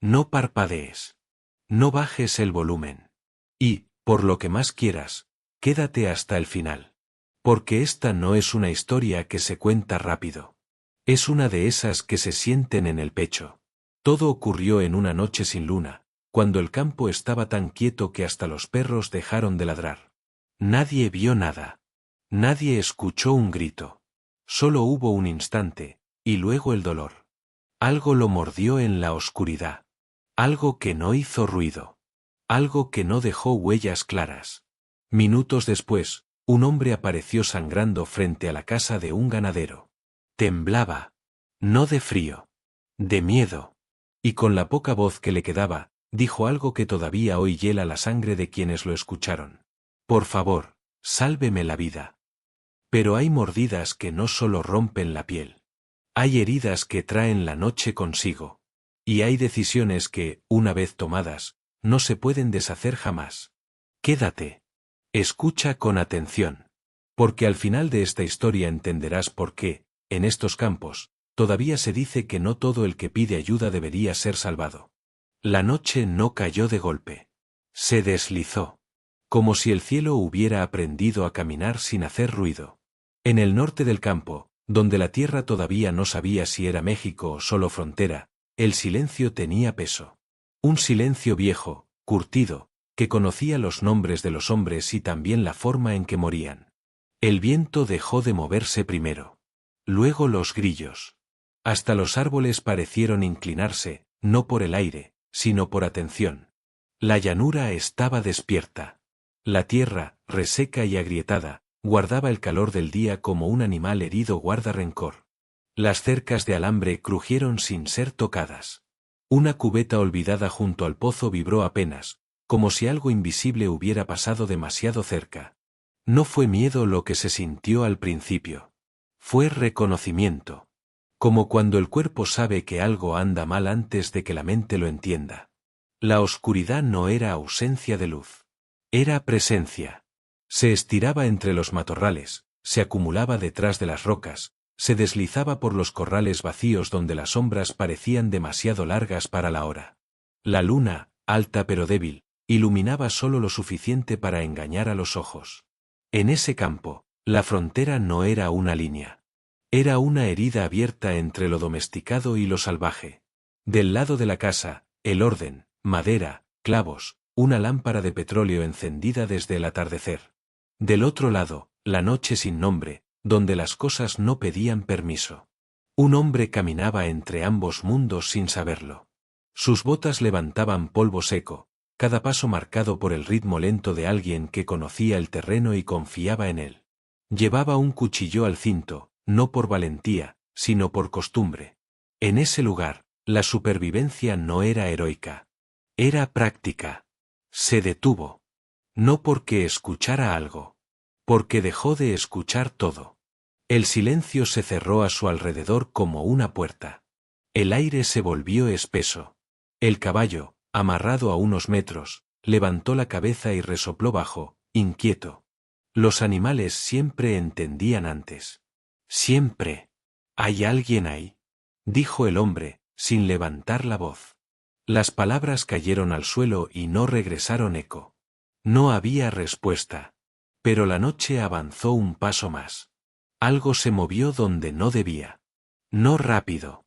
No parpadees. No bajes el volumen. Y, por lo que más quieras, quédate hasta el final. Porque esta no es una historia que se cuenta rápido. Es una de esas que se sienten en el pecho. Todo ocurrió en una noche sin luna, cuando el campo estaba tan quieto que hasta los perros dejaron de ladrar. Nadie vio nada. Nadie escuchó un grito. Solo hubo un instante, y luego el dolor. Algo lo mordió en la oscuridad. Algo que no hizo ruido. Algo que no dejó huellas claras. Minutos después, un hombre apareció sangrando frente a la casa de un ganadero. Temblaba. No de frío. De miedo. Y con la poca voz que le quedaba, dijo algo que todavía hoy hiela la sangre de quienes lo escucharon. Por favor, sálveme la vida. Pero hay mordidas que no solo rompen la piel. Hay heridas que traen la noche consigo. Y hay decisiones que, una vez tomadas, no se pueden deshacer jamás. Quédate. Escucha con atención. Porque al final de esta historia entenderás por qué, en estos campos, todavía se dice que no todo el que pide ayuda debería ser salvado. La noche no cayó de golpe. Se deslizó. Como si el cielo hubiera aprendido a caminar sin hacer ruido. En el norte del campo, donde la tierra todavía no sabía si era México o solo frontera, el silencio tenía peso. Un silencio viejo, curtido, que conocía los nombres de los hombres y también la forma en que morían. El viento dejó de moverse primero. Luego los grillos. Hasta los árboles parecieron inclinarse, no por el aire, sino por atención. La llanura estaba despierta. La tierra, reseca y agrietada, guardaba el calor del día como un animal herido guarda rencor. Las cercas de alambre crujieron sin ser tocadas. Una cubeta olvidada junto al pozo vibró apenas, como si algo invisible hubiera pasado demasiado cerca. No fue miedo lo que se sintió al principio. Fue reconocimiento. Como cuando el cuerpo sabe que algo anda mal antes de que la mente lo entienda. La oscuridad no era ausencia de luz. Era presencia. Se estiraba entre los matorrales, se acumulaba detrás de las rocas, se deslizaba por los corrales vacíos donde las sombras parecían demasiado largas para la hora. La luna, alta pero débil, iluminaba solo lo suficiente para engañar a los ojos. En ese campo, la frontera no era una línea. Era una herida abierta entre lo domesticado y lo salvaje. Del lado de la casa, el orden, madera, clavos, una lámpara de petróleo encendida desde el atardecer. Del otro lado, la noche sin nombre, donde las cosas no pedían permiso. Un hombre caminaba entre ambos mundos sin saberlo. Sus botas levantaban polvo seco, cada paso marcado por el ritmo lento de alguien que conocía el terreno y confiaba en él. Llevaba un cuchillo al cinto, no por valentía, sino por costumbre. En ese lugar, la supervivencia no era heroica. Era práctica. Se detuvo. No porque escuchara algo. Porque dejó de escuchar todo. El silencio se cerró a su alrededor como una puerta. El aire se volvió espeso. El caballo, amarrado a unos metros, levantó la cabeza y resopló bajo, inquieto. Los animales siempre entendían antes. Siempre. ¿Hay alguien ahí?, dijo el hombre, sin levantar la voz. Las palabras cayeron al suelo y no regresaron eco. No había respuesta. Pero la noche avanzó un paso más. Algo se movió donde no debía. No rápido.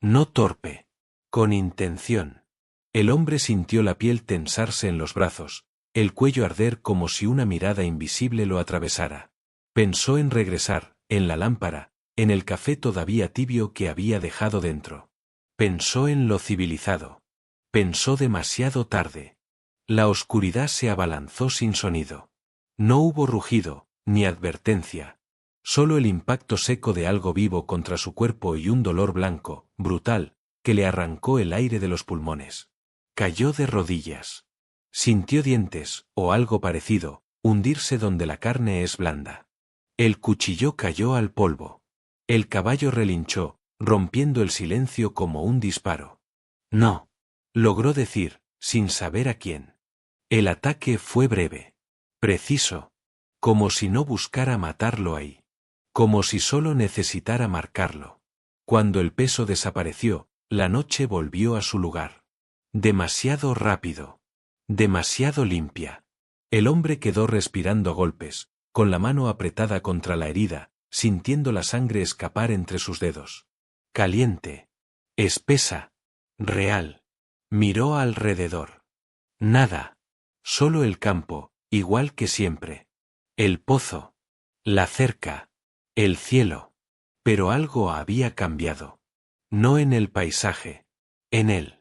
No torpe. Con intención. El hombre sintió la piel tensarse en los brazos, el cuello arder como si una mirada invisible lo atravesara. Pensó en regresar, en la lámpara, en el café todavía tibio que había dejado dentro. Pensó en lo civilizado. Pensó demasiado tarde. La oscuridad se abalanzó sin sonido. No hubo rugido, ni advertencia. Solo el impacto seco de algo vivo contra su cuerpo y un dolor blanco, brutal, que le arrancó el aire de los pulmones. Cayó de rodillas. Sintió dientes, o algo parecido, hundirse donde la carne es blanda. El cuchillo cayó al polvo. El caballo relinchó, rompiendo el silencio como un disparo. No. Logró decir, sin saber a quién. El ataque fue breve. Preciso. Como si no buscara matarlo ahí. Como si solo necesitara marcarlo. Cuando el peso desapareció, la noche volvió a su lugar. Demasiado rápido. Demasiado limpia. El hombre quedó respirando a golpes, con la mano apretada contra la herida, sintiendo la sangre escapar entre sus dedos. Caliente. Espesa. Real. Miró alrededor. Nada. Solo el campo, igual que siempre. El pozo. La cerca. El cielo. Pero algo había cambiado. No en el paisaje. En él.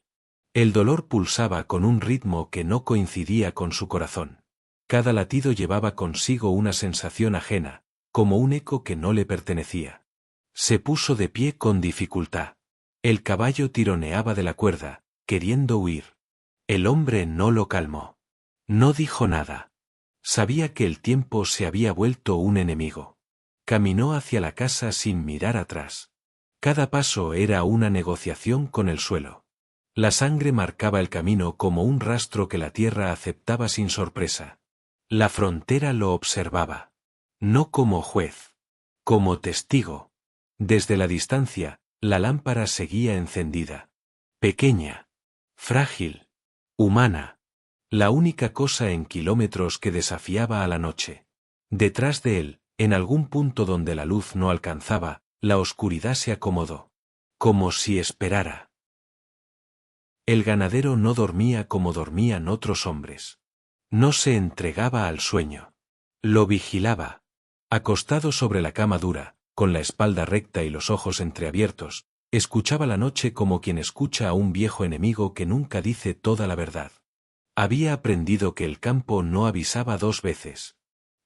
El dolor pulsaba con un ritmo que no coincidía con su corazón. Cada latido llevaba consigo una sensación ajena, como un eco que no le pertenecía. Se puso de pie con dificultad. El caballo tironeaba de la cuerda, queriendo huir. El hombre no lo calmó. No dijo nada. Sabía que el tiempo se había vuelto un enemigo. Caminó hacia la casa sin mirar atrás. Cada paso era una negociación con el suelo. La sangre marcaba el camino como un rastro que la tierra aceptaba sin sorpresa. La frontera lo observaba. No como juez. Como testigo. Desde la distancia, la lámpara seguía encendida. Pequeña. Frágil. Humana. La única cosa en kilómetros que desafiaba a la noche. Detrás de él, en algún punto donde la luz no alcanzaba, la oscuridad se acomodó. Como si esperara. El ganadero no dormía como dormían otros hombres. No se entregaba al sueño. Lo vigilaba. Acostado sobre la cama dura, con la espalda recta y los ojos entreabiertos, escuchaba la noche como quien escucha a un viejo enemigo que nunca dice toda la verdad. Había aprendido que el campo no avisaba dos veces.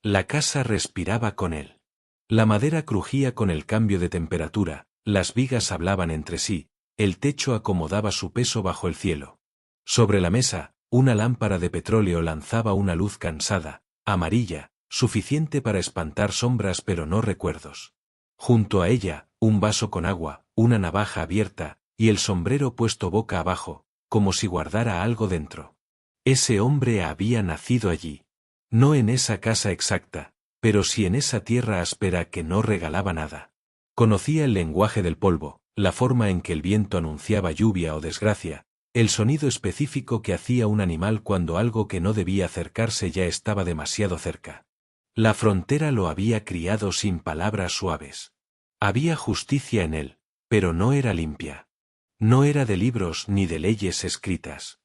La casa respiraba con él. La madera crujía con el cambio de temperatura, las vigas hablaban entre sí, el techo acomodaba su peso bajo el cielo. Sobre la mesa, una lámpara de petróleo lanzaba una luz cansada, amarilla, suficiente para espantar sombras pero no recuerdos. Junto a ella, un vaso con agua, una navaja abierta, y el sombrero puesto boca abajo, como si guardara algo dentro. Ese hombre había nacido allí. No en esa casa exacta, pero sí en esa tierra áspera que no regalaba nada. Conocía el lenguaje del polvo, la forma en que el viento anunciaba lluvia o desgracia, el sonido específico que hacía un animal cuando algo que no debía acercarse ya estaba demasiado cerca. La frontera lo había criado sin palabras suaves. Había justicia en él, pero no era limpia. No era de libros ni de leyes escritas.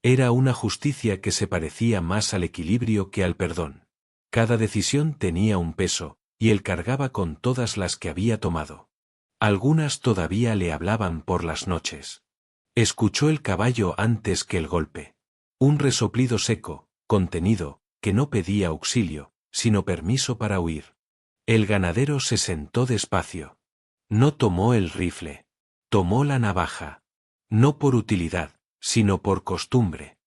Era una justicia que se parecía más al equilibrio que al perdón. Cada decisión tenía un peso, y él cargaba con todas las que había tomado. Algunas todavía le hablaban por las noches. Escuchó el caballo antes que el golpe. Un resoplido seco, contenido, que no pedía auxilio, sino permiso para huir. El ganadero se sentó despacio. No tomó el rifle. Tomó la navaja. No por utilidad, sino por costumbre.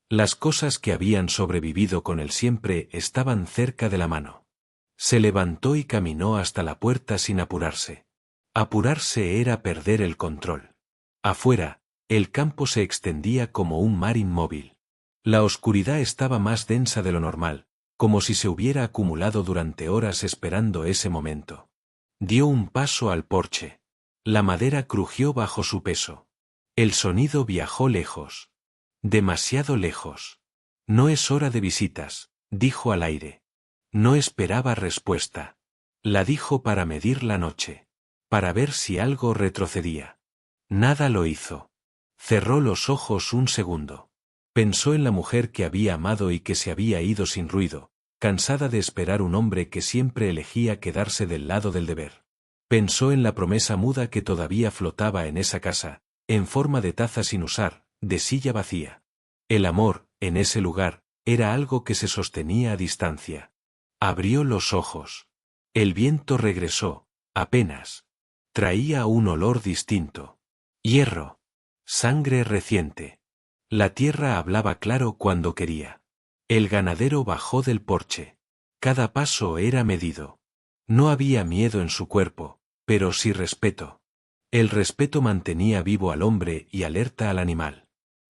Las cosas que habían sobrevivido con él siempre estaban cerca de la mano. Se levantó y caminó hasta la puerta sin apurarse. Apurarse era perder el control. Afuera, el campo se extendía como un mar inmóvil. La oscuridad estaba más densa de lo normal, como si se hubiera acumulado durante horas esperando ese momento. Dio un paso al porche. La madera crujió bajo su peso. El sonido viajó lejos. Demasiado lejos. No es hora de visitas, dijo al aire. No esperaba respuesta. La dijo para medir la noche. Para ver si algo retrocedía. Nada lo hizo. Cerró los ojos un segundo. Pensó en la mujer que había amado y que se había ido sin ruido, cansada de esperar un hombre que siempre elegía quedarse del lado del deber. Pensó en la promesa muda que todavía flotaba en esa casa, en forma de taza sin usar, de silla vacía. El amor, en ese lugar, era algo que se sostenía a distancia. Abrió los ojos. El viento regresó, apenas. Traía un olor distinto. Hierro. Sangre reciente. La tierra hablaba claro cuando quería. El ganadero bajó del porche. Cada paso era medido. No había miedo en su cuerpo, pero sí respeto. El respeto mantenía vivo al hombre y alerta al animal.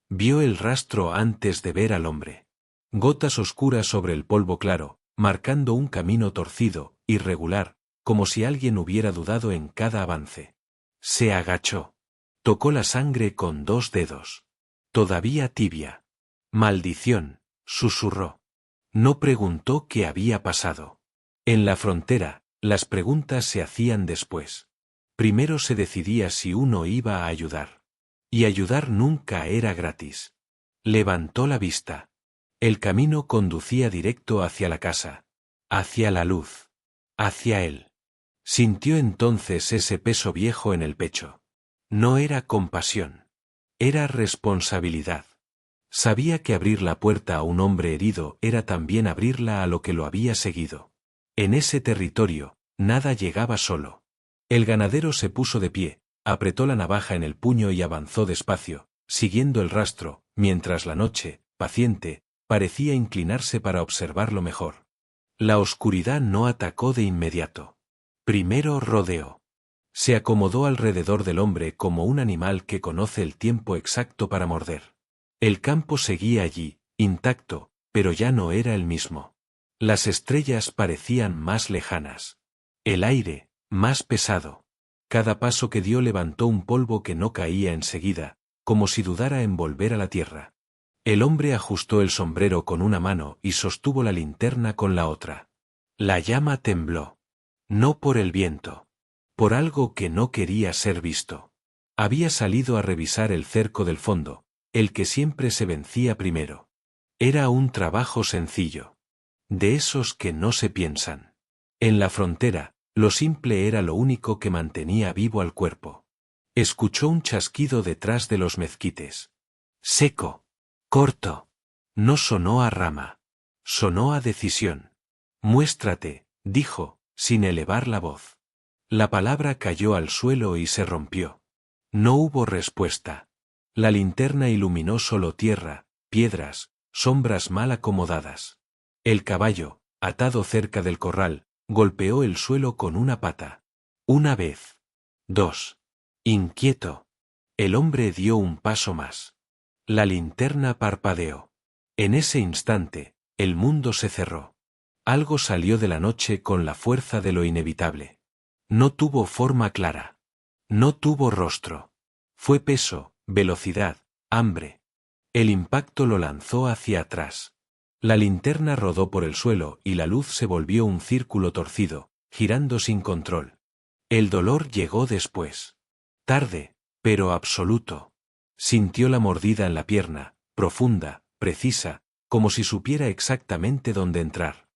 Vio el rastro antes de ver al hombre. Gotas oscuras sobre el polvo claro, marcando un camino torcido, irregular, como si alguien hubiera dudado en cada avance. Se agachó. Tocó la sangre con dos dedos. todavía tibia. Maldición, susurró. No preguntó qué había pasado. En la frontera, las preguntas se hacían después. Primero se decidía si uno iba a ayudar. Y ayudar nunca era gratis. Levantó la vista. El camino conducía directo hacia la casa. Hacia la luz. Hacia él. Sintió entonces ese peso viejo en el pecho. No era compasión. Era responsabilidad. Sabía que abrir la puerta a un hombre herido era también abrirla a lo que lo había seguido. En ese territorio, nada llegaba solo. El ganadero se puso de pie, apretó la navaja en el puño y avanzó despacio, siguiendo el rastro, mientras la noche, paciente, parecía inclinarse para observarlo mejor. La oscuridad no atacó de inmediato. Primero rodeó. Se acomodó alrededor del hombre como un animal que conoce el tiempo exacto para morder. El campo seguía allí, intacto, pero ya no era el mismo. Las estrellas parecían más lejanas. El aire, más pesado. Cada paso que dio levantó un polvo que no caía enseguida, como si dudara en volver a la tierra. El hombre ajustó el sombrero con una mano y sostuvo la linterna con la otra. La llama tembló. No por el viento. Por algo que no quería ser visto. Había salido a revisar el cerco del fondo, el que siempre se vencía primero. Era un trabajo sencillo. De esos que no se piensan. En la frontera, lo simple era lo único que mantenía vivo al cuerpo. Escuchó un chasquido detrás de los mezquites. Seco. Corto. No sonó a rama. Sonó a decisión. Muéstrate, dijo, sin elevar la voz. La palabra cayó al suelo y se rompió. No hubo respuesta. La linterna iluminó solo tierra, piedras, sombras mal acomodadas. El caballo, atado cerca del corral, golpeó el suelo con una pata. Una vez. Dos. Inquieto. El hombre dio un paso más. La linterna parpadeó. En ese instante, el mundo se cerró. Algo salió de la noche con la fuerza de lo inevitable. No tuvo forma clara. No tuvo rostro. Fue peso, velocidad, hambre. El impacto lo lanzó hacia atrás. La linterna rodó por el suelo y la luz se volvió un círculo torcido, girando sin control. El dolor llegó después. Tarde, pero absoluto. Sintió la mordida en la pierna, profunda, precisa, como si supiera exactamente dónde entrar.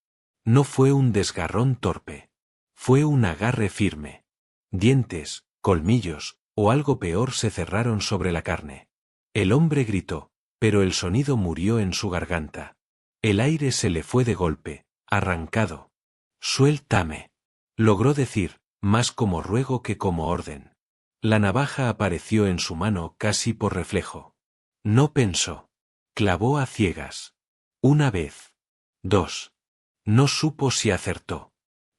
No fue un desgarrón torpe. Fue un agarre firme. Dientes, colmillos, o algo peor se cerraron sobre la carne. El hombre gritó, pero el sonido murió en su garganta. El aire se le fue de golpe, arrancado. Suéltame. Logró decir, más como ruego que como orden. La navaja apareció en su mano casi por reflejo. No pensó. Clavó a ciegas. Una vez. Dos. No supo si acertó.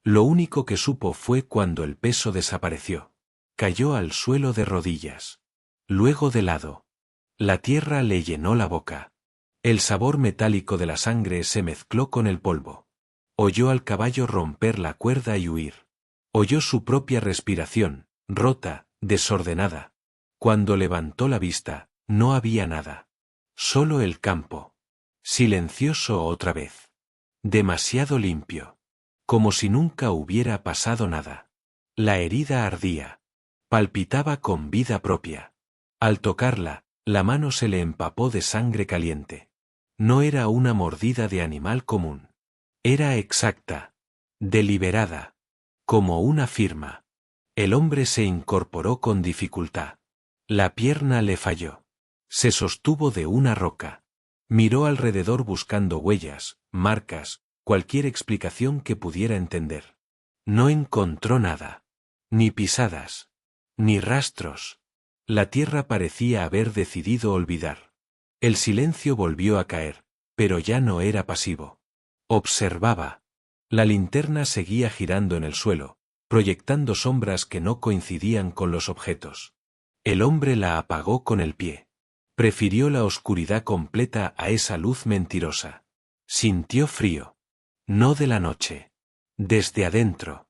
Lo único que supo fue cuando el peso desapareció. Cayó al suelo de rodillas. Luego de lado. La tierra le llenó la boca. El sabor metálico de la sangre se mezcló con el polvo. Oyó al caballo romper la cuerda y huir. Oyó su propia respiración, rota, desordenada. Cuando levantó la vista, no había nada. Solo el campo. Silencioso otra vez. Demasiado limpio. Como si nunca hubiera pasado nada. La herida ardía. Palpitaba con vida propia. Al tocarla, la mano se le empapó de sangre caliente. No era una mordida de animal común. Era exacta. Deliberada. Como una firma. El hombre se incorporó con dificultad. La pierna le falló. Se sostuvo de una roca. Miró alrededor buscando huellas, marcas, cualquier explicación que pudiera entender. No encontró nada. Ni pisadas. Ni rastros. La tierra parecía haber decidido olvidar. El silencio volvió a caer, pero ya no era pasivo. Observaba. La linterna seguía girando en el suelo, proyectando sombras que no coincidían con los objetos. El hombre la apagó con el pie. Prefirió la oscuridad completa a esa luz mentirosa. Sintió frío. No de la noche. Desde adentro.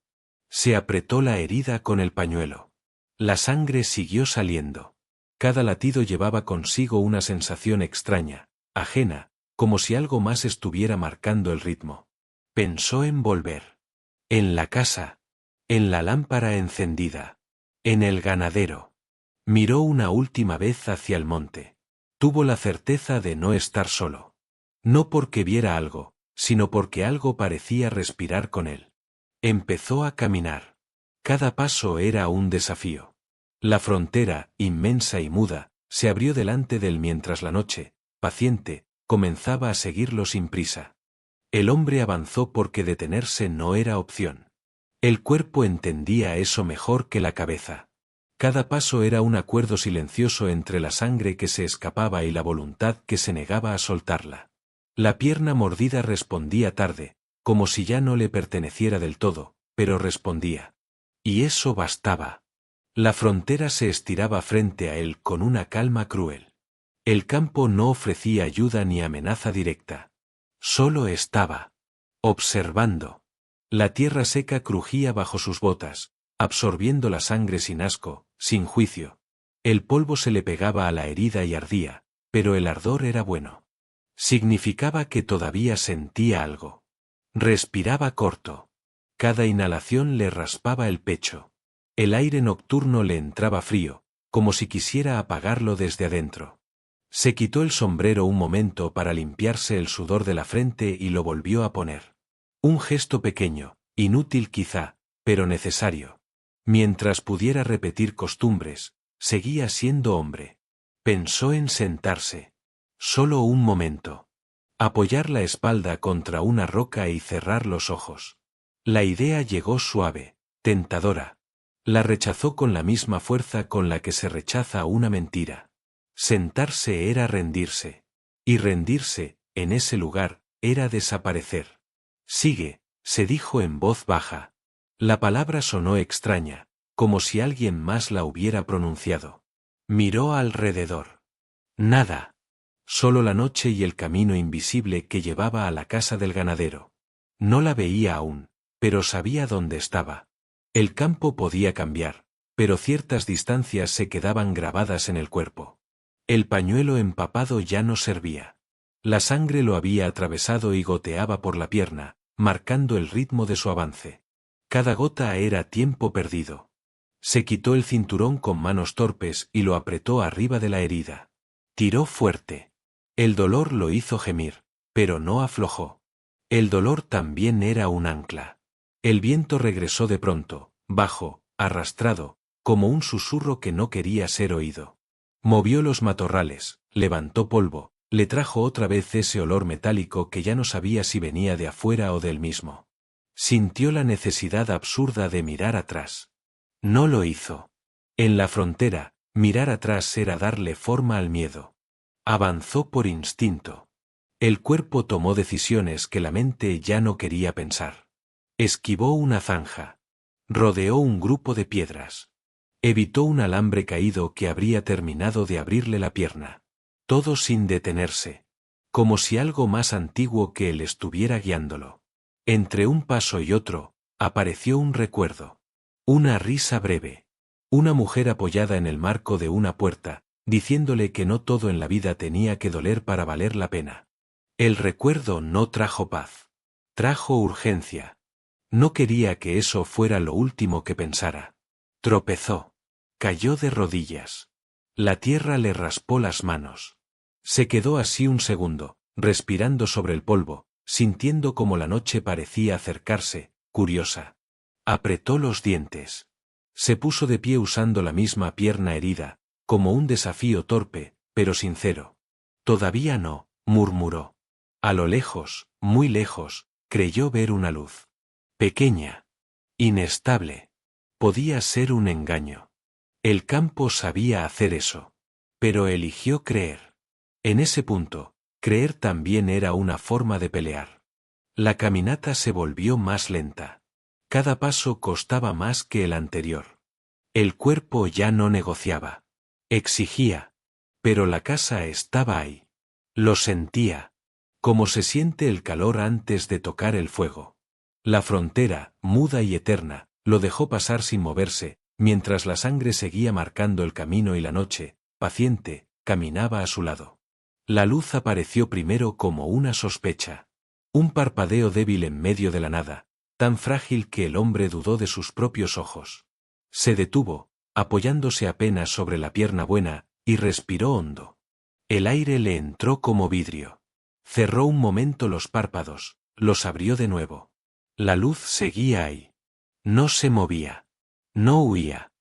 Se apretó la herida con el pañuelo. La sangre siguió saliendo. Cada latido llevaba consigo una sensación extraña, ajena, como si algo más estuviera marcando el ritmo. Pensó en volver. En la casa. En la lámpara encendida. En el ganadero. Miró una última vez hacia el monte. Tuvo la certeza de no estar solo. No porque viera algo, sino porque algo parecía respirar con él. Empezó a caminar. Cada paso era un desafío. La frontera, inmensa y muda, se abrió delante de él mientras la noche, paciente, comenzaba a seguirlo sin prisa. El hombre avanzó porque detenerse no era opción. El cuerpo entendía eso mejor que la cabeza. Cada paso era un acuerdo silencioso entre la sangre que se escapaba y la voluntad que se negaba a soltarla. La pierna mordida respondía tarde, como si ya no le perteneciera del todo, pero respondía. Y eso bastaba. La frontera se estiraba frente a él con una calma cruel. El campo no ofrecía ayuda ni amenaza directa. Solo estaba. Observando. La tierra seca crujía bajo sus botas, absorbiendo la sangre sin asco, sin juicio. El polvo se le pegaba a la herida y ardía, pero el ardor era bueno. Significaba que todavía sentía algo. Respiraba corto. Cada inhalación le raspaba el pecho. El aire nocturno le entraba frío, como si quisiera apagarlo desde adentro. Se quitó el sombrero un momento para limpiarse el sudor de la frente y lo volvió a poner. Un gesto pequeño, inútil quizá, pero necesario. Mientras pudiera repetir costumbres, seguía siendo hombre. Pensó en sentarse. Solo un momento. Apoyar la espalda contra una roca y cerrar los ojos. La idea llegó suave, tentadora. La rechazó con la misma fuerza con la que se rechaza una mentira. Sentarse era rendirse. Y rendirse, en ese lugar, era desaparecer. Sigue, se dijo en voz baja. La palabra sonó extraña, como si alguien más la hubiera pronunciado. Miró alrededor. Nada. Solo la noche y el camino invisible que llevaba a la casa del ganadero. No la veía aún, pero sabía dónde estaba. El campo podía cambiar, pero ciertas distancias se quedaban grabadas en el cuerpo. El pañuelo empapado ya no servía. La sangre lo había atravesado y goteaba por la pierna, marcando el ritmo de su avance. Cada gota era tiempo perdido. Se quitó el cinturón con manos torpes y lo apretó arriba de la herida. Tiró fuerte. El dolor lo hizo gemir, pero no aflojó. El dolor también era un ancla. El viento regresó de pronto, bajo, arrastrado, como un susurro que no quería ser oído. Movió los matorrales, levantó polvo, le trajo otra vez ese olor metálico que ya no sabía si venía de afuera o del mismo. Sintió la necesidad absurda de mirar atrás. No lo hizo. En la frontera, mirar atrás era darle forma al miedo. Avanzó por instinto. El cuerpo tomó decisiones que la mente ya no quería pensar. Esquivó una zanja. Rodeó un grupo de piedras. Evitó un alambre caído que habría terminado de abrirle la pierna. Todo sin detenerse. Como si algo más antiguo que él estuviera guiándolo. Entre un paso y otro, apareció un recuerdo. Una risa breve. Una mujer apoyada en el marco de una puerta, diciéndole que no todo en la vida tenía que doler para valer la pena. El recuerdo no trajo paz. Trajo urgencia. No quería que eso fuera lo último que pensara. Tropezó. Cayó de rodillas. La tierra le raspó las manos. Se quedó así un segundo, respirando sobre el polvo, sintiendo como la noche parecía acercarse, curiosa. Apretó los dientes. Se puso de pie usando la misma pierna herida, como un desafío torpe, pero sincero. Todavía no, murmuró. A lo lejos, muy lejos, creyó ver una luz. Pequeña. Inestable. Podía ser un engaño. El campo sabía hacer eso. Pero eligió creer. En ese punto, creer también era una forma de pelear. La caminata se volvió más lenta. Cada paso costaba más que el anterior. El cuerpo ya no negociaba. Exigía. Pero la casa estaba ahí. Lo sentía. Como se siente el calor antes de tocar el fuego. La frontera, muda y eterna, lo dejó pasar sin moverse, mientras la sangre seguía marcando el camino y la noche, paciente, caminaba a su lado. La luz apareció primero como una sospecha. Un parpadeo débil en medio de la nada, tan frágil que el hombre dudó de sus propios ojos. Se detuvo, apoyándose apenas sobre la pierna buena, y respiró hondo. El aire le entró como vidrio. Cerró un momento los párpados, los abrió de nuevo. La luz seguía ahí. No se movía. No huía.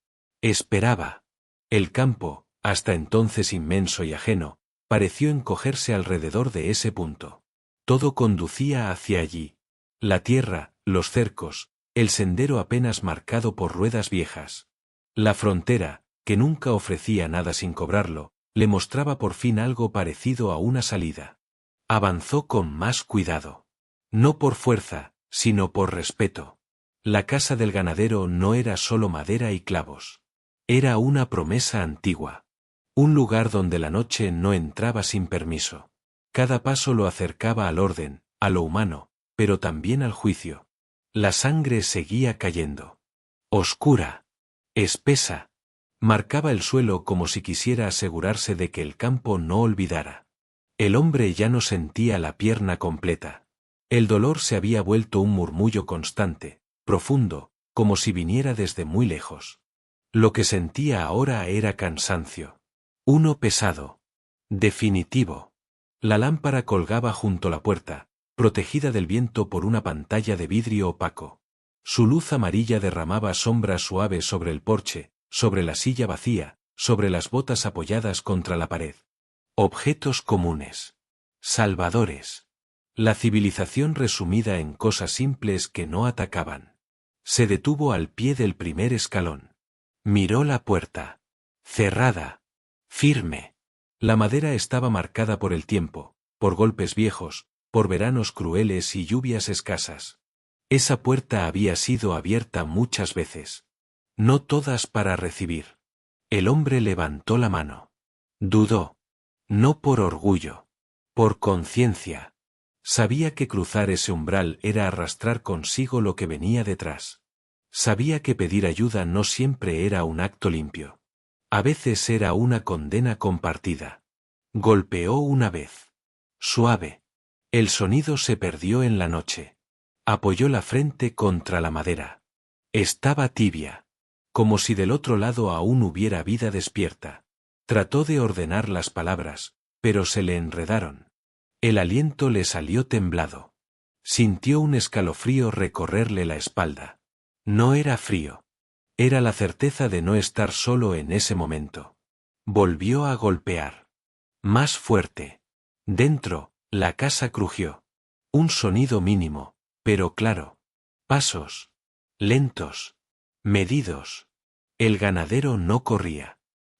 Esperaba. El campo, hasta entonces inmenso y ajeno, pareció encogerse alrededor de ese punto. Todo conducía hacia allí. La tierra, los cercos, el sendero apenas marcado por ruedas viejas. La frontera, que nunca ofrecía nada sin cobrarlo, le mostraba por fin algo parecido a una salida. Avanzó con más cuidado. No por fuerza, sino por respeto. La casa del ganadero no era solo madera y clavos. Era una promesa antigua. Un lugar donde la noche no entraba sin permiso. Cada paso lo acercaba al orden, a lo humano, pero también al juicio. La sangre seguía cayendo. Oscura. Espesa. Marcaba el suelo como si quisiera asegurarse de que el campo no olvidara. El hombre ya no sentía la pierna completa. El dolor se había vuelto un murmullo constante, profundo, como si viniera desde muy lejos. Lo que sentía ahora era cansancio. Uno pesado. Definitivo. La lámpara colgaba junto a la puerta, protegida del viento por una pantalla de vidrio opaco. Su luz amarilla derramaba sombras suaves sobre el porche, sobre la silla vacía, sobre las botas apoyadas contra la pared. Objetos comunes. Salvadores. La civilización resumida en cosas simples que no atacaban. Se detuvo al pie del primer escalón. Miró la puerta. Cerrada. Firme. La madera estaba marcada por el tiempo, por golpes viejos, por veranos crueles y lluvias escasas. Esa puerta había sido abierta muchas veces. No todas para recibir. El hombre levantó la mano. Dudó. No por orgullo. Por conciencia. Sabía que cruzar ese umbral era arrastrar consigo lo que venía detrás. Sabía que pedir ayuda no siempre era un acto limpio. A veces era una condena compartida. Golpeó una vez. Suave. El sonido se perdió en la noche. Apoyó la frente contra la madera. Estaba tibia. Como si del otro lado aún hubiera vida despierta. Trató de ordenar las palabras, pero se le enredaron. El aliento le salió temblado. Sintió un escalofrío recorrerle la espalda. No era frío. Era la certeza de no estar solo en ese momento. Volvió a golpear. Más fuerte. Dentro, la casa crujió. Un sonido mínimo, pero claro. Pasos. Lentos. Medidos. El ganadero no corría.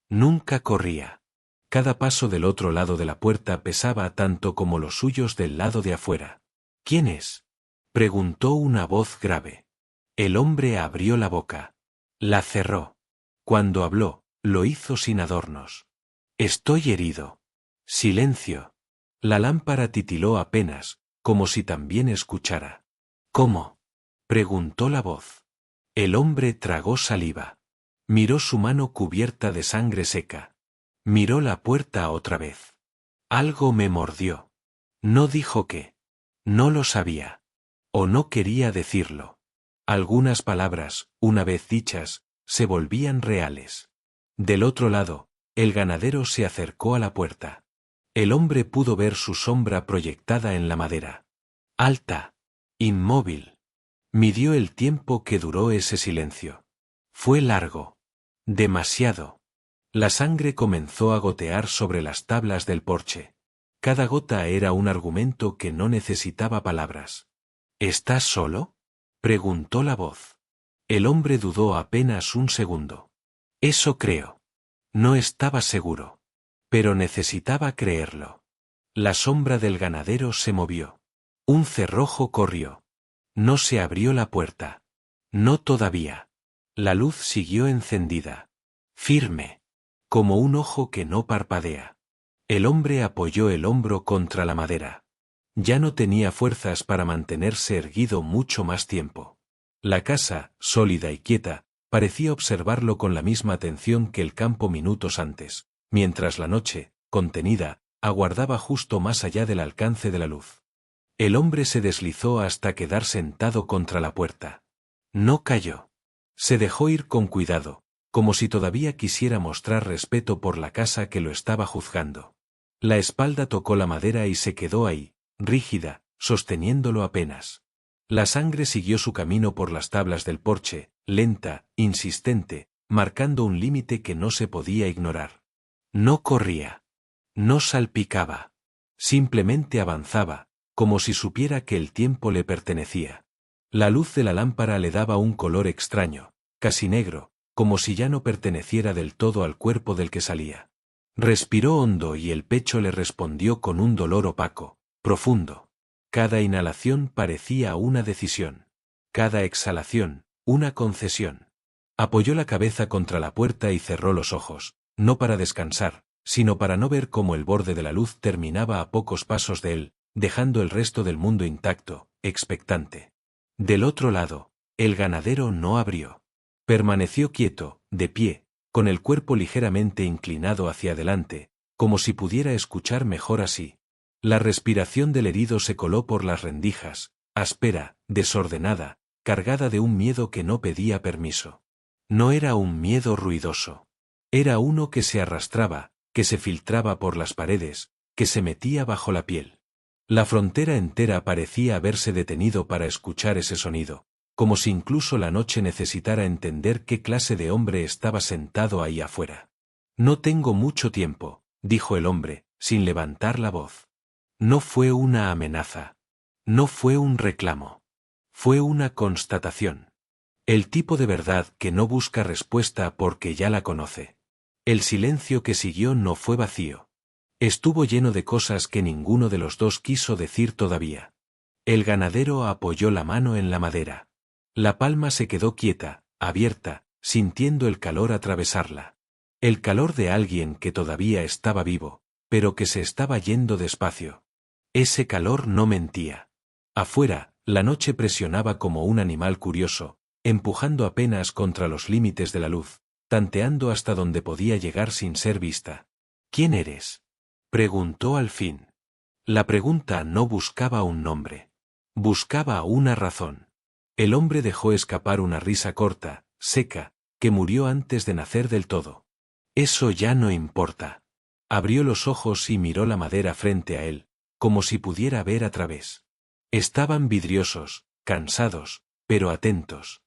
Nunca corría. Cada paso del otro lado de la puerta pesaba tanto como los suyos del lado de afuera. ¿Quién es?, preguntó una voz grave. El hombre abrió la boca. La cerró. Cuando habló, lo hizo sin adornos. Estoy herido. Silencio. La lámpara titiló apenas, como si también escuchara. ¿Cómo?, preguntó la voz. El hombre tragó saliva. Miró su mano cubierta de sangre seca. Miró la puerta otra vez. Algo me mordió. No dijo qué. No lo sabía. O no quería decirlo. Algunas palabras, una vez dichas, se volvían reales. Del otro lado, el ganadero se acercó a la puerta. El hombre pudo ver su sombra proyectada en la madera. Alta. Inmóvil. Midió el tiempo que duró ese silencio. Fue largo. Demasiado. La sangre comenzó a gotear sobre las tablas del porche. Cada gota era un argumento que no necesitaba palabras. ¿Estás solo?, preguntó la voz. El hombre dudó apenas un segundo. Eso creo. No estaba seguro. Pero necesitaba creerlo. La sombra del ganadero se movió. Un cerrojo corrió. No se abrió la puerta. No todavía. La luz siguió encendida. Firme. Como un ojo que no parpadea. El hombre apoyó el hombro contra la madera. Ya no tenía fuerzas para mantenerse erguido mucho más tiempo. La casa, sólida y quieta, parecía observarlo con la misma atención que el campo minutos antes, mientras la noche, contenida, aguardaba justo más allá del alcance de la luz. El hombre se deslizó hasta quedar sentado contra la puerta. No cayó. Se dejó ir con cuidado, como si todavía quisiera mostrar respeto por la casa que lo estaba juzgando. La espalda tocó la madera y se quedó ahí, rígida, sosteniéndolo apenas. La sangre siguió su camino por las tablas del porche, lenta, insistente, marcando un límite que no se podía ignorar. No corría. No salpicaba. Simplemente avanzaba, como si supiera que el tiempo le pertenecía. La luz de la lámpara le daba un color extraño, casi negro, como si ya no perteneciera del todo al cuerpo del que salía. Respiró hondo y el pecho le respondió con un dolor opaco, profundo. Cada inhalación parecía una decisión. Cada exhalación, una concesión. Apoyó la cabeza contra la puerta y cerró los ojos, no para descansar, sino para no ver cómo el borde de la luz terminaba a pocos pasos de él, dejando el resto del mundo intacto, expectante. Del otro lado, el ganadero no abrió. Permaneció quieto, de pie, con el cuerpo ligeramente inclinado hacia adelante, como si pudiera escuchar mejor así. La respiración del herido se coló por las rendijas, áspera, desordenada, cargada de un miedo que no pedía permiso. No era un miedo ruidoso. Era uno que se arrastraba, que se filtraba por las paredes, que se metía bajo la piel. La frontera entera parecía haberse detenido para escuchar ese sonido, como si incluso la noche necesitara entender qué clase de hombre estaba sentado ahí afuera. No tengo mucho tiempo, dijo el hombre, sin levantar la voz. No fue una amenaza. No fue un reclamo. Fue una constatación. El tipo de verdad que no busca respuesta porque ya la conoce. El silencio que siguió no fue vacío. Estuvo lleno de cosas que ninguno de los dos quiso decir todavía. El ganadero apoyó la mano en la madera. La palma se quedó quieta, abierta, sintiendo el calor atravesarla. El calor de alguien que todavía estaba vivo, pero que se estaba yendo despacio. Ese calor no mentía. Afuera, la noche presionaba como un animal curioso, empujando apenas contra los límites de la luz, tanteando hasta donde podía llegar sin ser vista. ¿Quién eres?, preguntó al fin. La pregunta no buscaba un nombre. Buscaba una razón. El hombre dejó escapar una risa corta, seca, que murió antes de nacer del todo. Eso ya no importa. Abrió los ojos y miró la madera frente a él, como si pudiera ver a través. Estaban vidriosos, cansados, pero atentos.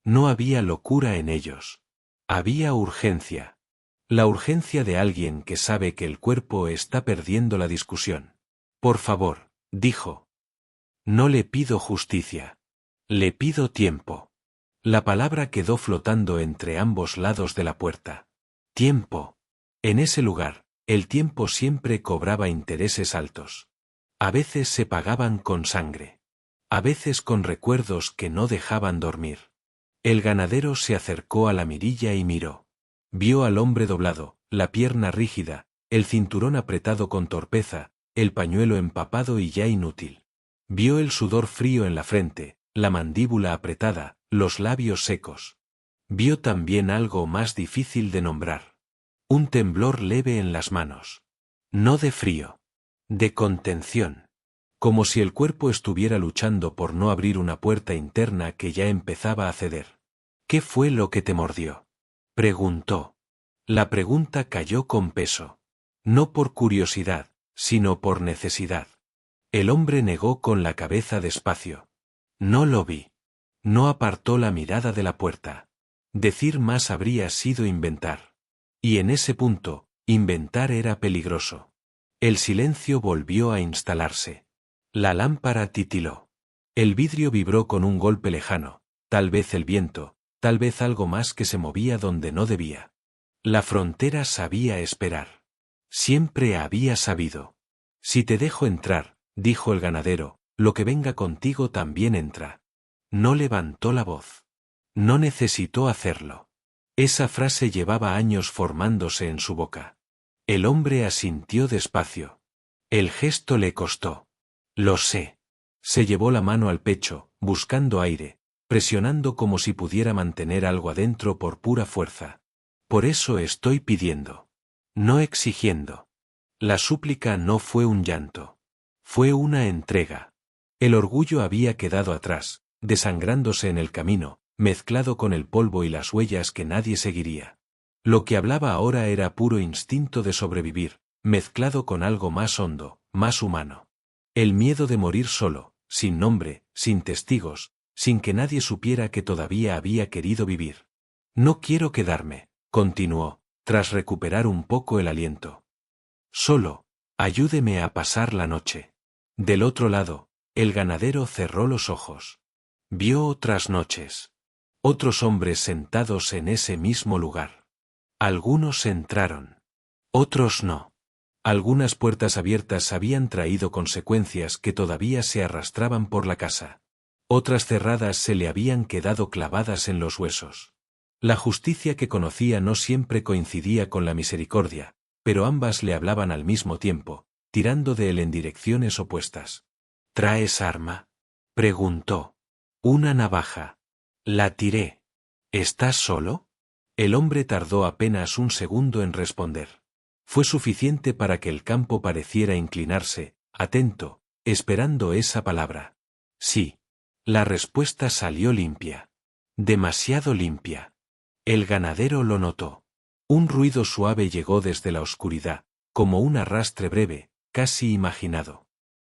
No había locura en ellos. Había urgencia. La urgencia de alguien que sabe que el cuerpo está perdiendo la discusión. Por favor, dijo. No le pido justicia. Le pido tiempo. La palabra quedó flotando entre ambos lados de la puerta. Tiempo. En ese lugar, el tiempo siempre cobraba intereses altos. A veces se pagaban con sangre. A veces con recuerdos que no dejaban dormir. El ganadero se acercó a la mirilla y miró. Vio al hombre doblado, la pierna rígida, el cinturón apretado con torpeza, el pañuelo empapado y ya inútil. Vio el sudor frío en la frente, la mandíbula apretada, los labios secos. Vio también algo más difícil de nombrar. Un temblor leve en las manos. No de frío. De contención. Como si el cuerpo estuviera luchando por no abrir una puerta interna que ya empezaba a ceder. ¿Qué fue lo que te mordió?, preguntó. La pregunta cayó con peso. No por curiosidad, sino por necesidad. El hombre negó con la cabeza despacio. No lo vi. No apartó la mirada de la puerta. Decir más habría sido inventar. Y en ese punto, inventar era peligroso. El silencio volvió a instalarse. La lámpara titiló. El vidrio vibró con un golpe lejano, tal vez el viento, tal vez algo más que se movía donde no debía. La frontera sabía esperar. Siempre había sabido. Si te dejo entrar, dijo el ganadero, lo que venga contigo también entra. No levantó la voz. No necesitó hacerlo. Esa frase llevaba años formándose en su boca. El hombre asintió despacio. El gesto le costó. Lo sé. Se llevó la mano al pecho, buscando aire, presionando como si pudiera mantener algo adentro por pura fuerza. Por eso estoy pidiendo. no exigiendo. La súplica no fue un llanto. Fue una entrega. El orgullo había quedado atrás, desangrándose en el camino, mezclado con el polvo y las huellas que nadie seguiría. Lo que hablaba ahora era puro instinto de sobrevivir, mezclado con algo más hondo, más humano. El miedo de morir solo, sin nombre, sin testigos, sin que nadie supiera que todavía había querido vivir. No quiero quedarme, continuó, tras recuperar un poco el aliento. Solo, ayúdeme a pasar la noche. Del otro lado, el ganadero cerró los ojos. Vio otras noches. Otros hombres sentados en ese mismo lugar. Algunos entraron. Otros no. Algunas puertas abiertas habían traído consecuencias que todavía se arrastraban por la casa. Otras cerradas se le habían quedado clavadas en los huesos. La justicia que conocía no siempre coincidía con la misericordia, pero ambas le hablaban al mismo tiempo, tirando de él en direcciones opuestas. ¿Traes arma?, preguntó. Una navaja. La tiré. ¿Estás solo? El hombre tardó apenas un segundo en responder. Fue suficiente para que el campo pareciera inclinarse, atento, esperando esa palabra. Sí. La respuesta salió limpia. Demasiado limpia. El ganadero lo notó. Un ruido suave llegó desde la oscuridad, como un arrastre breve, casi imaginado.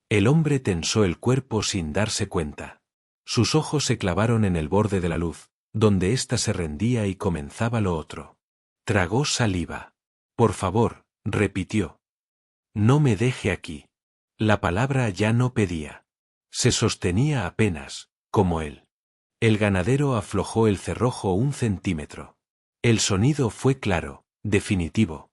El hombre tensó el cuerpo sin darse cuenta. Sus ojos se clavaron en el borde de la luz, donde ésta se rendía y comenzaba lo otro. Tragó saliva. Por favor, repitió. No me deje aquí. La palabra ya no pedía. Se sostenía apenas, como él. El ganadero aflojó el cerrojo 1 centímetro. El sonido fue claro, definitivo.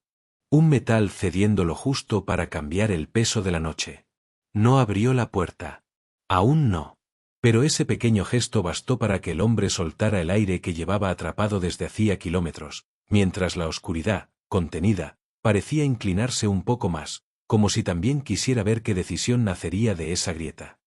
Un metal cediendo lo justo para cambiar el peso de la noche. No abrió la puerta. Aún no. Pero ese pequeño gesto bastó para que el hombre soltara el aire que llevaba atrapado desde hacía kilómetros, mientras la oscuridad, contenida, parecía inclinarse un poco más, como si también quisiera ver qué decisión nacería de esa grieta.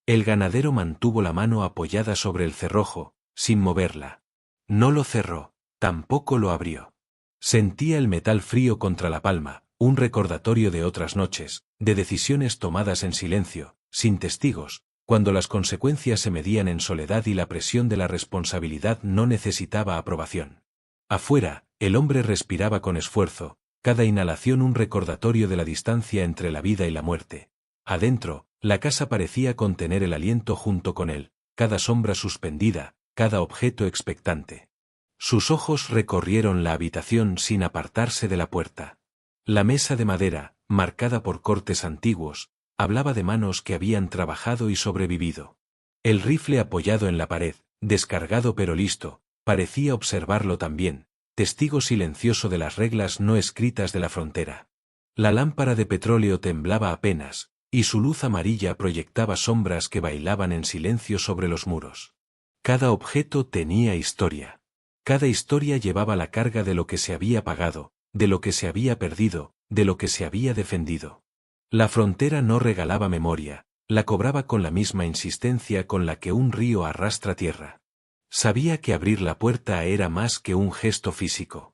El ganadero mantuvo la mano apoyada sobre el cerrojo, sin moverla. No lo cerró, tampoco lo abrió. Sentía el metal frío contra la palma, un recordatorio de otras noches, de decisiones tomadas en silencio, sin testigos, cuando las consecuencias se medían en soledad y la presión de la responsabilidad no necesitaba aprobación. Afuera, el hombre respiraba con esfuerzo, cada inhalación un recordatorio de la distancia entre la vida y la muerte. Adentro, la casa parecía contener el aliento junto con él, cada sombra suspendida, cada objeto expectante. Sus ojos recorrieron la habitación sin apartarse de la puerta. La mesa de madera, marcada por cortes antiguos, hablaba de manos que habían trabajado y sobrevivido. El rifle apoyado en la pared, descargado pero listo, parecía observarlo también, testigo silencioso de las reglas no escritas de la frontera. La lámpara de petróleo temblaba apenas, y su luz amarilla proyectaba sombras que bailaban en silencio sobre los muros. Cada objeto tenía historia. Cada historia llevaba la carga de lo que se había pagado, de lo que se había perdido, de lo que se había defendido. La frontera no regalaba memoria, la cobraba con la misma insistencia con la que un río arrastra tierra. Sabía que abrir la puerta era más que un gesto físico.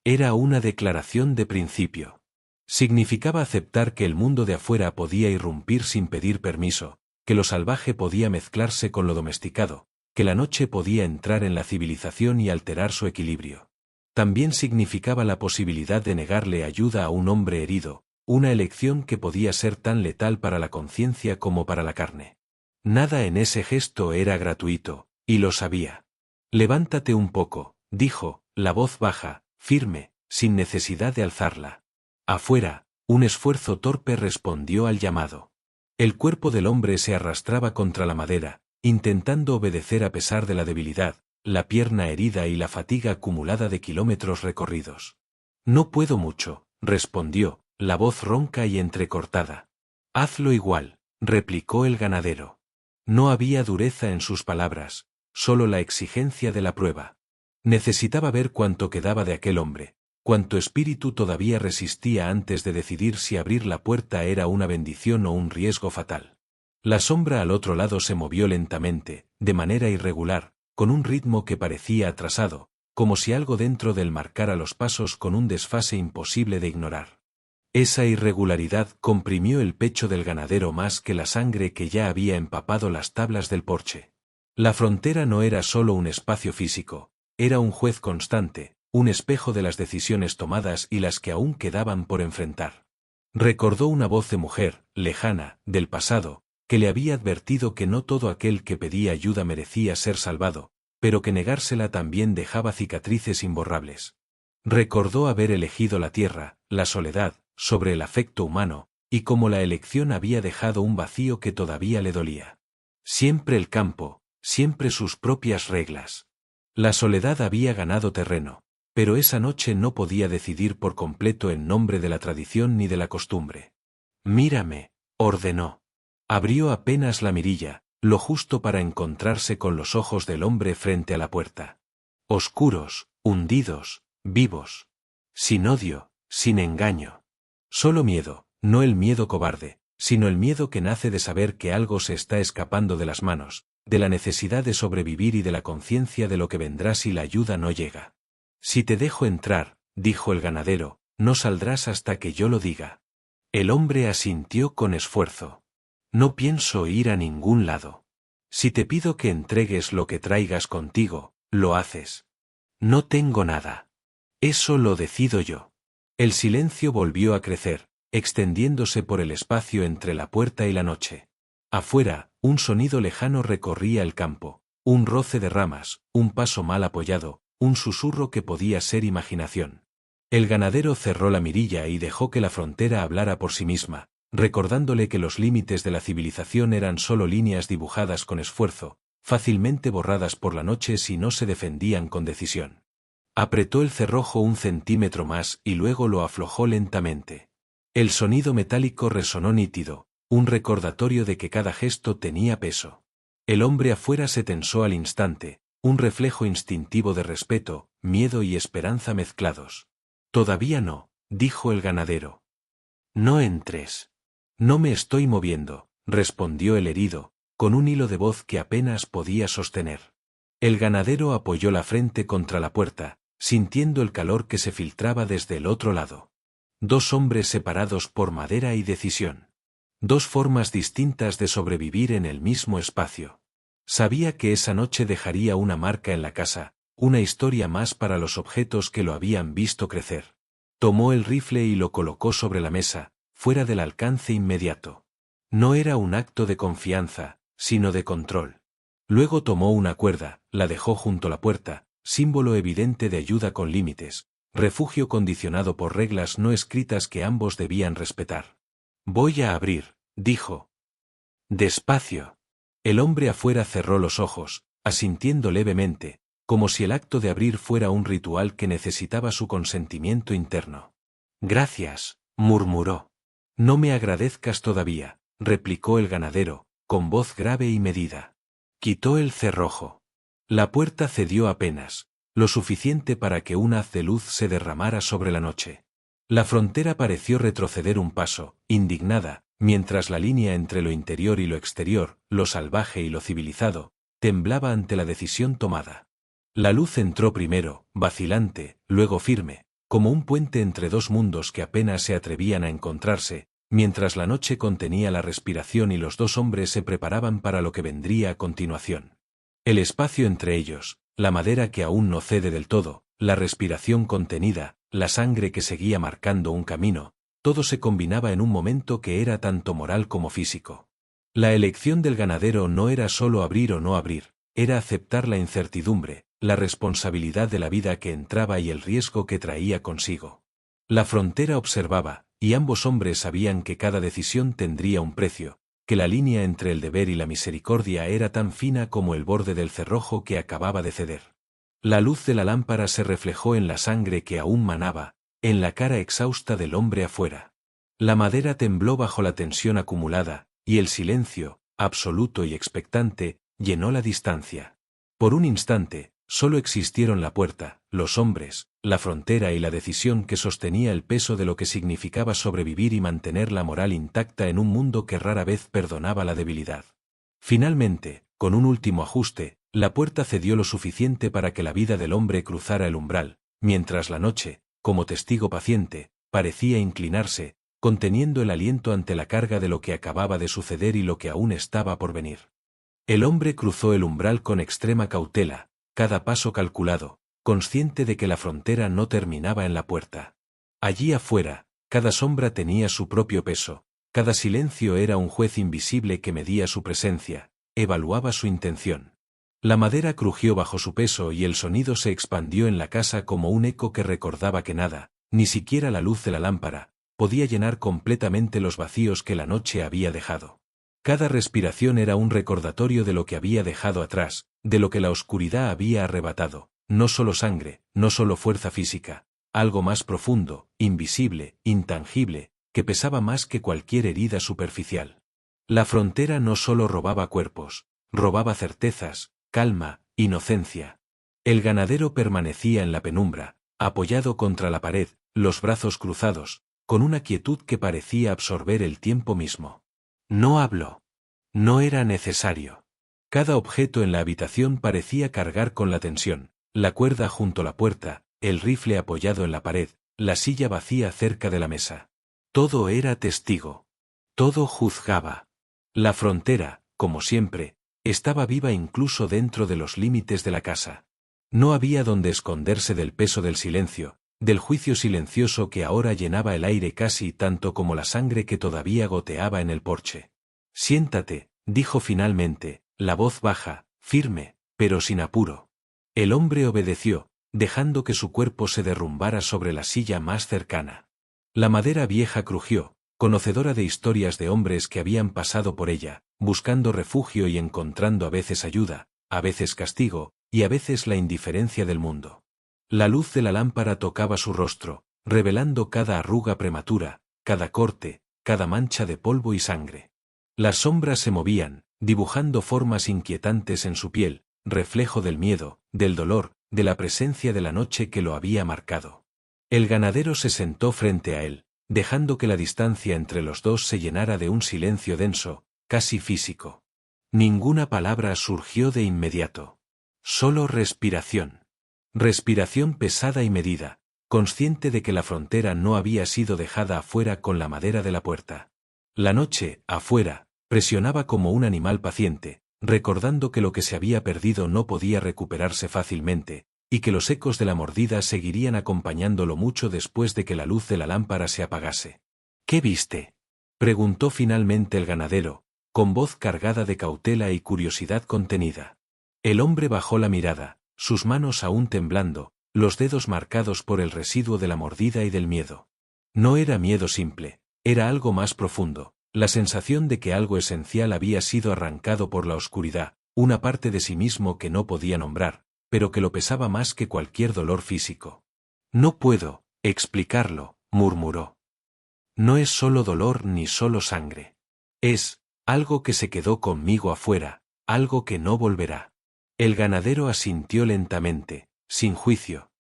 Era una declaración de principio. Significaba aceptar que el mundo de afuera podía irrumpir sin pedir permiso, que lo salvaje podía mezclarse con lo domesticado, que la noche podía entrar en la civilización y alterar su equilibrio. También significaba la posibilidad de negarle ayuda a un hombre herido, una elección que podía ser tan letal para la conciencia como para la carne. Nada en ese gesto era gratuito, y lo sabía. Levántate un poco, dijo, la voz baja, firme, sin necesidad de alzarla. Afuera, un esfuerzo torpe respondió al llamado. El cuerpo del hombre se arrastraba contra la madera, intentando obedecer a pesar de la debilidad, la pierna herida y la fatiga acumulada de kilómetros recorridos. No puedo mucho, respondió, la voz ronca y entrecortada. Hazlo igual, replicó el ganadero. No había dureza en sus palabras, solo la exigencia de la prueba. Necesitaba ver cuánto quedaba de aquel hombre, cuánto espíritu todavía resistía antes de decidir si abrir la puerta era una bendición o un riesgo fatal. La sombra al otro lado se movió lentamente, de manera irregular, con un ritmo que parecía atrasado, como si algo dentro del marcara los pasos con un desfase imposible de ignorar. Esa irregularidad comprimió el pecho del ganadero más que la sangre que ya había empapado las tablas del porche. La frontera no era solo un espacio físico, era un juez constante, un espejo de las decisiones tomadas y las que aún quedaban por enfrentar. Recordó una voz de mujer, lejana, del pasado, que le había advertido que no todo aquel que pedía ayuda merecía ser salvado, pero que negársela también dejaba cicatrices imborrables. Recordó haber elegido la tierra, la soledad, sobre el afecto humano, y cómo la elección había dejado un vacío que todavía le dolía. Siempre el campo, siempre sus propias reglas. La soledad había ganado terreno, pero esa noche no podía decidir por completo en nombre de la tradición ni de la costumbre. «Mírame», ordenó. Abrió apenas la mirilla, lo justo para encontrarse con los ojos del hombre frente a la puerta. Oscuros, hundidos, vivos. Sin odio, sin engaño. Solo miedo, no el miedo cobarde, sino el miedo que nace de saber que algo se está escapando de las manos, de la necesidad de sobrevivir y de la conciencia de lo que vendrá si la ayuda no llega. «Si te dejo entrar», dijo el ganadero, «no saldrás hasta que yo lo diga». El hombre asintió con esfuerzo. «No pienso ir a ningún lado. Si te pido que entregues lo que traigas contigo, lo haces». «No tengo nada. Eso lo decido yo». El silencio volvió a crecer, extendiéndose por el espacio entre la puerta y la noche. Afuera, un sonido lejano recorría el campo, un roce de ramas, un paso mal apoyado, un susurro que podía ser imaginación. El ganadero cerró la mirilla y dejó que la frontera hablara por sí misma, recordándole que los límites de la civilización eran solo líneas dibujadas con esfuerzo, fácilmente borradas por la noche si no se defendían con decisión. Apretó el cerrojo un centímetro más y luego lo aflojó lentamente. El sonido metálico resonó nítido, un recordatorio de que cada gesto tenía peso. El hombre afuera se tensó al instante, un reflejo instintivo de respeto, miedo y esperanza mezclados. «Todavía no», dijo el ganadero. «No entres». «No me estoy moviendo», respondió el herido, con un hilo de voz que apenas podía sostener. El ganadero apoyó la frente contra la puerta, sintiendo el calor que se filtraba desde el otro lado. Dos hombres separados por madera y decisión. Dos formas distintas de sobrevivir en el mismo espacio. Sabía que esa noche dejaría una marca en la casa, una historia más para los objetos que lo habían visto crecer. Tomó el rifle y lo colocó sobre la mesa, fuera del alcance inmediato. No era un acto de confianza, sino de control. Luego tomó una cuerda, la dejó junto a la puerta, símbolo evidente de ayuda con límites, refugio condicionado por reglas no escritas que ambos debían respetar. «Voy a abrir», dijo. «Despacio». El hombre afuera cerró los ojos, asintiendo levemente, como si el acto de abrir fuera un ritual que necesitaba su consentimiento interno. «Gracias», murmuró. «No me agradezcas todavía», replicó el ganadero, con voz grave y medida. Quitó el cerrojo. La puerta cedió apenas, lo suficiente para que un haz de luz se derramara sobre la noche. La frontera pareció retroceder un paso, indignada, mientras la línea entre lo interior y lo exterior, lo salvaje y lo civilizado, temblaba ante la decisión tomada. La luz entró primero, vacilante, luego firme, como un puente entre dos mundos que apenas se atrevían a encontrarse, mientras la noche contenía la respiración y los dos hombres se preparaban para lo que vendría a continuación. El espacio entre ellos, la madera que aún no cede del todo, la respiración contenida, la sangre que seguía marcando un camino, todo se combinaba en un momento que era tanto moral como físico. La elección del ganadero no era solo abrir o no abrir, era aceptar la incertidumbre, la responsabilidad de la vida que entraba y el riesgo que traía consigo. La frontera observaba, y ambos hombres sabían que cada decisión tendría un precio, que la línea entre el deber y la misericordia era tan fina como el borde del cerrojo que acababa de ceder. La luz de la lámpara se reflejó en la sangre que aún manaba, en la cara exhausta del hombre afuera. La madera tembló bajo la tensión acumulada, y el silencio, absoluto y expectante, llenó la distancia. Por un instante, solo existieron la puerta, los hombres, la frontera y la decisión que sostenía el peso de lo que significaba sobrevivir y mantener la moral intacta en un mundo que rara vez perdonaba la debilidad. Finalmente, con un último ajuste, La puerta cedió lo suficiente para que la vida del hombre cruzara el umbral, mientras la noche, como testigo paciente, parecía inclinarse, conteniendo el aliento ante la carga de lo que acababa de suceder y lo que aún estaba por venir. El hombre cruzó el umbral con extrema cautela, cada paso calculado, consciente de que la frontera no terminaba en la puerta. Allí afuera, cada sombra tenía su propio peso, cada silencio era un juez invisible que medía su presencia, evaluaba su intención. La madera crujió bajo su peso y el sonido se expandió en la casa como un eco que recordaba que nada, ni siquiera la luz de la lámpara, podía llenar completamente los vacíos que la noche había dejado. Cada respiración era un recordatorio de lo que había dejado atrás, de lo que la oscuridad había arrebatado, no solo sangre, no solo fuerza física, algo más profundo, invisible, intangible, que pesaba más que cualquier herida superficial. La frontera no solo robaba cuerpos, robaba certezas, calma, inocencia. El ganadero permanecía en la penumbra, apoyado contra la pared, los brazos cruzados, con una quietud que parecía absorber el tiempo mismo. No habló. No era necesario. Cada objeto en la habitación parecía cargar con la tensión, la cuerda junto a la puerta, el rifle apoyado en la pared, la silla vacía cerca de la mesa. Todo era testigo. Todo juzgaba. La frontera, como siempre, estaba viva incluso dentro de los límites de la casa. No había donde esconderse del peso del silencio, del juicio silencioso que ahora llenaba el aire casi tanto como la sangre que todavía goteaba en el porche. Siéntate, dijo finalmente, la voz baja, firme, pero sin apuro. El hombre obedeció, dejando que su cuerpo se derrumbara sobre la silla más cercana. La madera vieja crujió, conocedora de historias de hombres que habían pasado por ella, buscando refugio y encontrando a veces ayuda, a veces castigo, y a veces la indiferencia del mundo. La luz de la lámpara tocaba su rostro, revelando cada arruga prematura, cada corte, cada mancha de polvo y sangre. Las sombras se movían, dibujando formas inquietantes en su piel, reflejo del miedo, del dolor, de la presencia de la noche que lo había marcado. El ganadero se sentó frente a él, dejando que la distancia entre los dos se llenara de un silencio denso, casi físico. Ninguna palabra surgió de inmediato. Solo respiración. Respiración pesada y medida, consciente de que la frontera no había sido dejada afuera con la madera de la puerta. La noche, afuera, presionaba como un animal paciente, recordando que lo que se había perdido no podía recuperarse fácilmente, y que los ecos de la mordida seguirían acompañándolo mucho después de que la luz de la lámpara se apagase. ¿Qué viste?, preguntó finalmente el ganadero, con voz cargada de cautela y curiosidad contenida. El hombre bajó la mirada, sus manos aún temblando, los dedos marcados por el residuo de la mordida y del miedo. No era miedo simple, era algo más profundo, la sensación de que algo esencial había sido arrancado por la oscuridad, una parte de sí mismo que no podía nombrar, pero que lo pesaba más que cualquier dolor físico. No puedo explicarlo, murmuró. No es solo dolor ni solo sangre. Es algo que se quedó conmigo afuera, algo que no volverá. El ganadero asintió lentamente, sin juicio.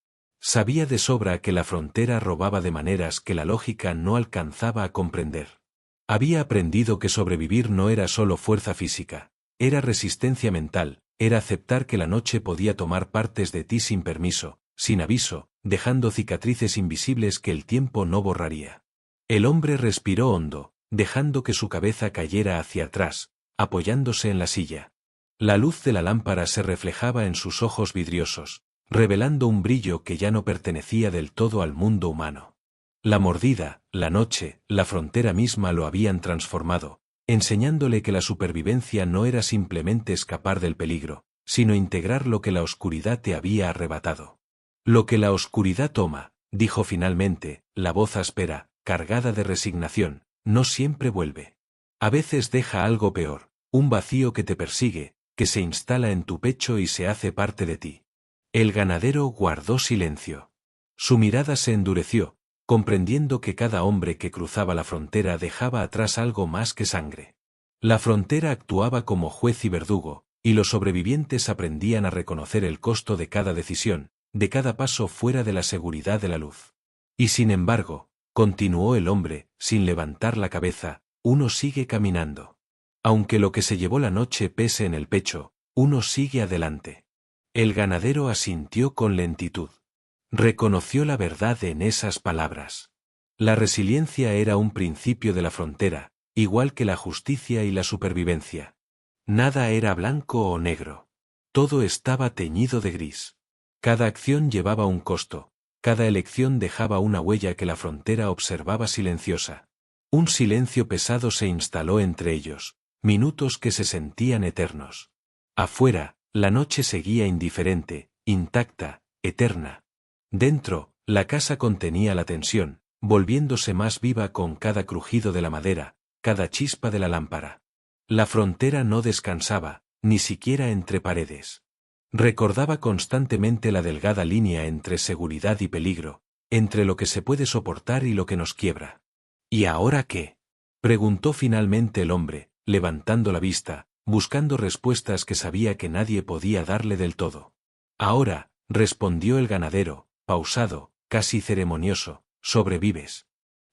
Sabía de sobra que la frontera robaba de maneras que la lógica no alcanzaba a comprender. Había aprendido que sobrevivir no era solo fuerza física, era resistencia mental, era aceptar que la noche podía tomar partes de ti sin permiso, sin aviso, dejando cicatrices invisibles que el tiempo no borraría. El hombre respiró hondo, dejando que su cabeza cayera hacia atrás, apoyándose en la silla. La luz de la lámpara se reflejaba en sus ojos vidriosos, revelando un brillo que ya no pertenecía del todo al mundo humano. La mordida, la noche, la frontera misma lo habían transformado, enseñándole que la supervivencia no era simplemente escapar del peligro, sino integrar lo que la oscuridad te había arrebatado. Lo que la oscuridad toma, dijo finalmente, la voz áspera, cargada de resignación, no siempre vuelve. A veces deja algo peor, un vacío que te persigue, que se instala en tu pecho y se hace parte de ti. El ganadero guardó silencio. Su mirada se endureció, comprendiendo que cada hombre que cruzaba la frontera dejaba atrás algo más que sangre. La frontera actuaba como juez y verdugo, y los sobrevivientes aprendían a reconocer el costo de cada decisión, de cada paso fuera de la seguridad de la luz. Y sin embargo, continuó el hombre, sin levantar la cabeza, uno sigue caminando. Aunque lo que se llevó la noche pese en el pecho, Uno sigue adelante. El ganadero asintió con lentitud. Reconoció la verdad en esas palabras. La resiliencia era un principio de la frontera, igual que la justicia y la supervivencia. Nada era blanco o negro. Todo estaba teñido de gris. Cada acción llevaba un costo, cada elección dejaba una huella que la frontera observaba silenciosa. Un silencio pesado se instaló entre ellos, minutos que se sentían eternos. Afuera, la noche seguía indiferente, intacta, eterna. Dentro, la casa contenía la tensión, volviéndose más viva con cada crujido de la madera, cada chispa de la lámpara. La frontera no descansaba, ni siquiera entre paredes. Recordaba constantemente la delgada línea entre seguridad y peligro, entre lo que se puede soportar y lo que nos quiebra. ¿Y ahora qué?, preguntó finalmente el hombre, levantando la vista, buscando respuestas que sabía que nadie podía darle del todo. Ahora, respondió el ganadero, pausado, casi ceremonioso, sobrevives.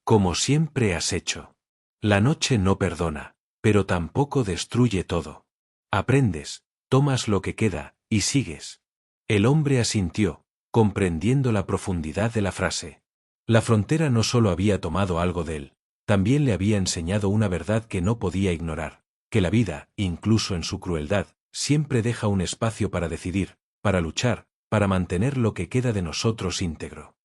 Como siempre has hecho. La noche no perdona, pero tampoco destruye todo. Aprendes, tomas lo que queda, y sigues. El hombre asintió, comprendiendo la profundidad de la frase. La frontera no solo había tomado algo de él, también le había enseñado una verdad que no podía ignorar, que la vida, incluso en su crueldad, siempre deja un espacio para decidir, para luchar, para mantener lo que queda de nosotros íntegro.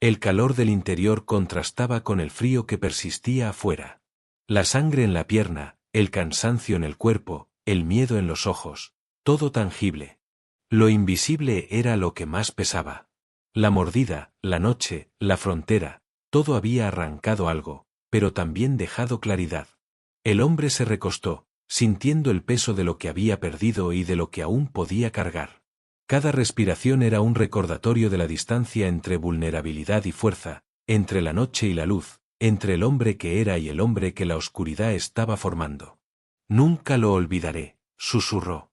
El calor del interior contrastaba con el frío que persistía afuera. La sangre en la pierna, el cansancio en el cuerpo, el miedo en los ojos, todo tangible. Lo invisible era lo que más pesaba. La mordida, la noche, la frontera, todo había arrancado algo, pero también dejado claridad. El hombre se recostó, sintiendo el peso de lo que había perdido y de lo que aún podía cargar. Cada respiración era un recordatorio de la distancia entre vulnerabilidad y fuerza, entre la noche y la luz, entre el hombre que era y el hombre que la oscuridad estaba formando. Nunca lo olvidaré, susurró.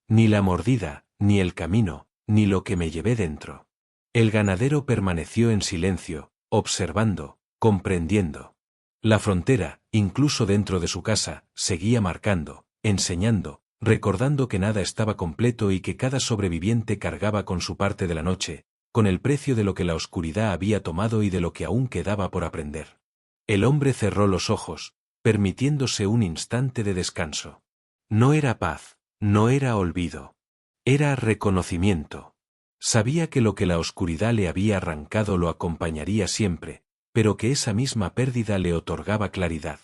Ni la mordida, ni el camino, ni lo que me llevé dentro. El ganadero permaneció en silencio, observando, comprendiendo. La frontera, incluso dentro de su casa, seguía marcando, enseñando, recordando que nada estaba completo y que cada sobreviviente cargaba con su parte de la noche, con el precio de lo que la oscuridad había tomado y de lo que aún quedaba por aprender. El hombre cerró los ojos, permitiéndose un instante de descanso. No era paz, no era olvido. Era reconocimiento. Sabía que lo que la oscuridad le había arrancado lo acompañaría siempre, pero que esa misma pérdida le otorgaba claridad.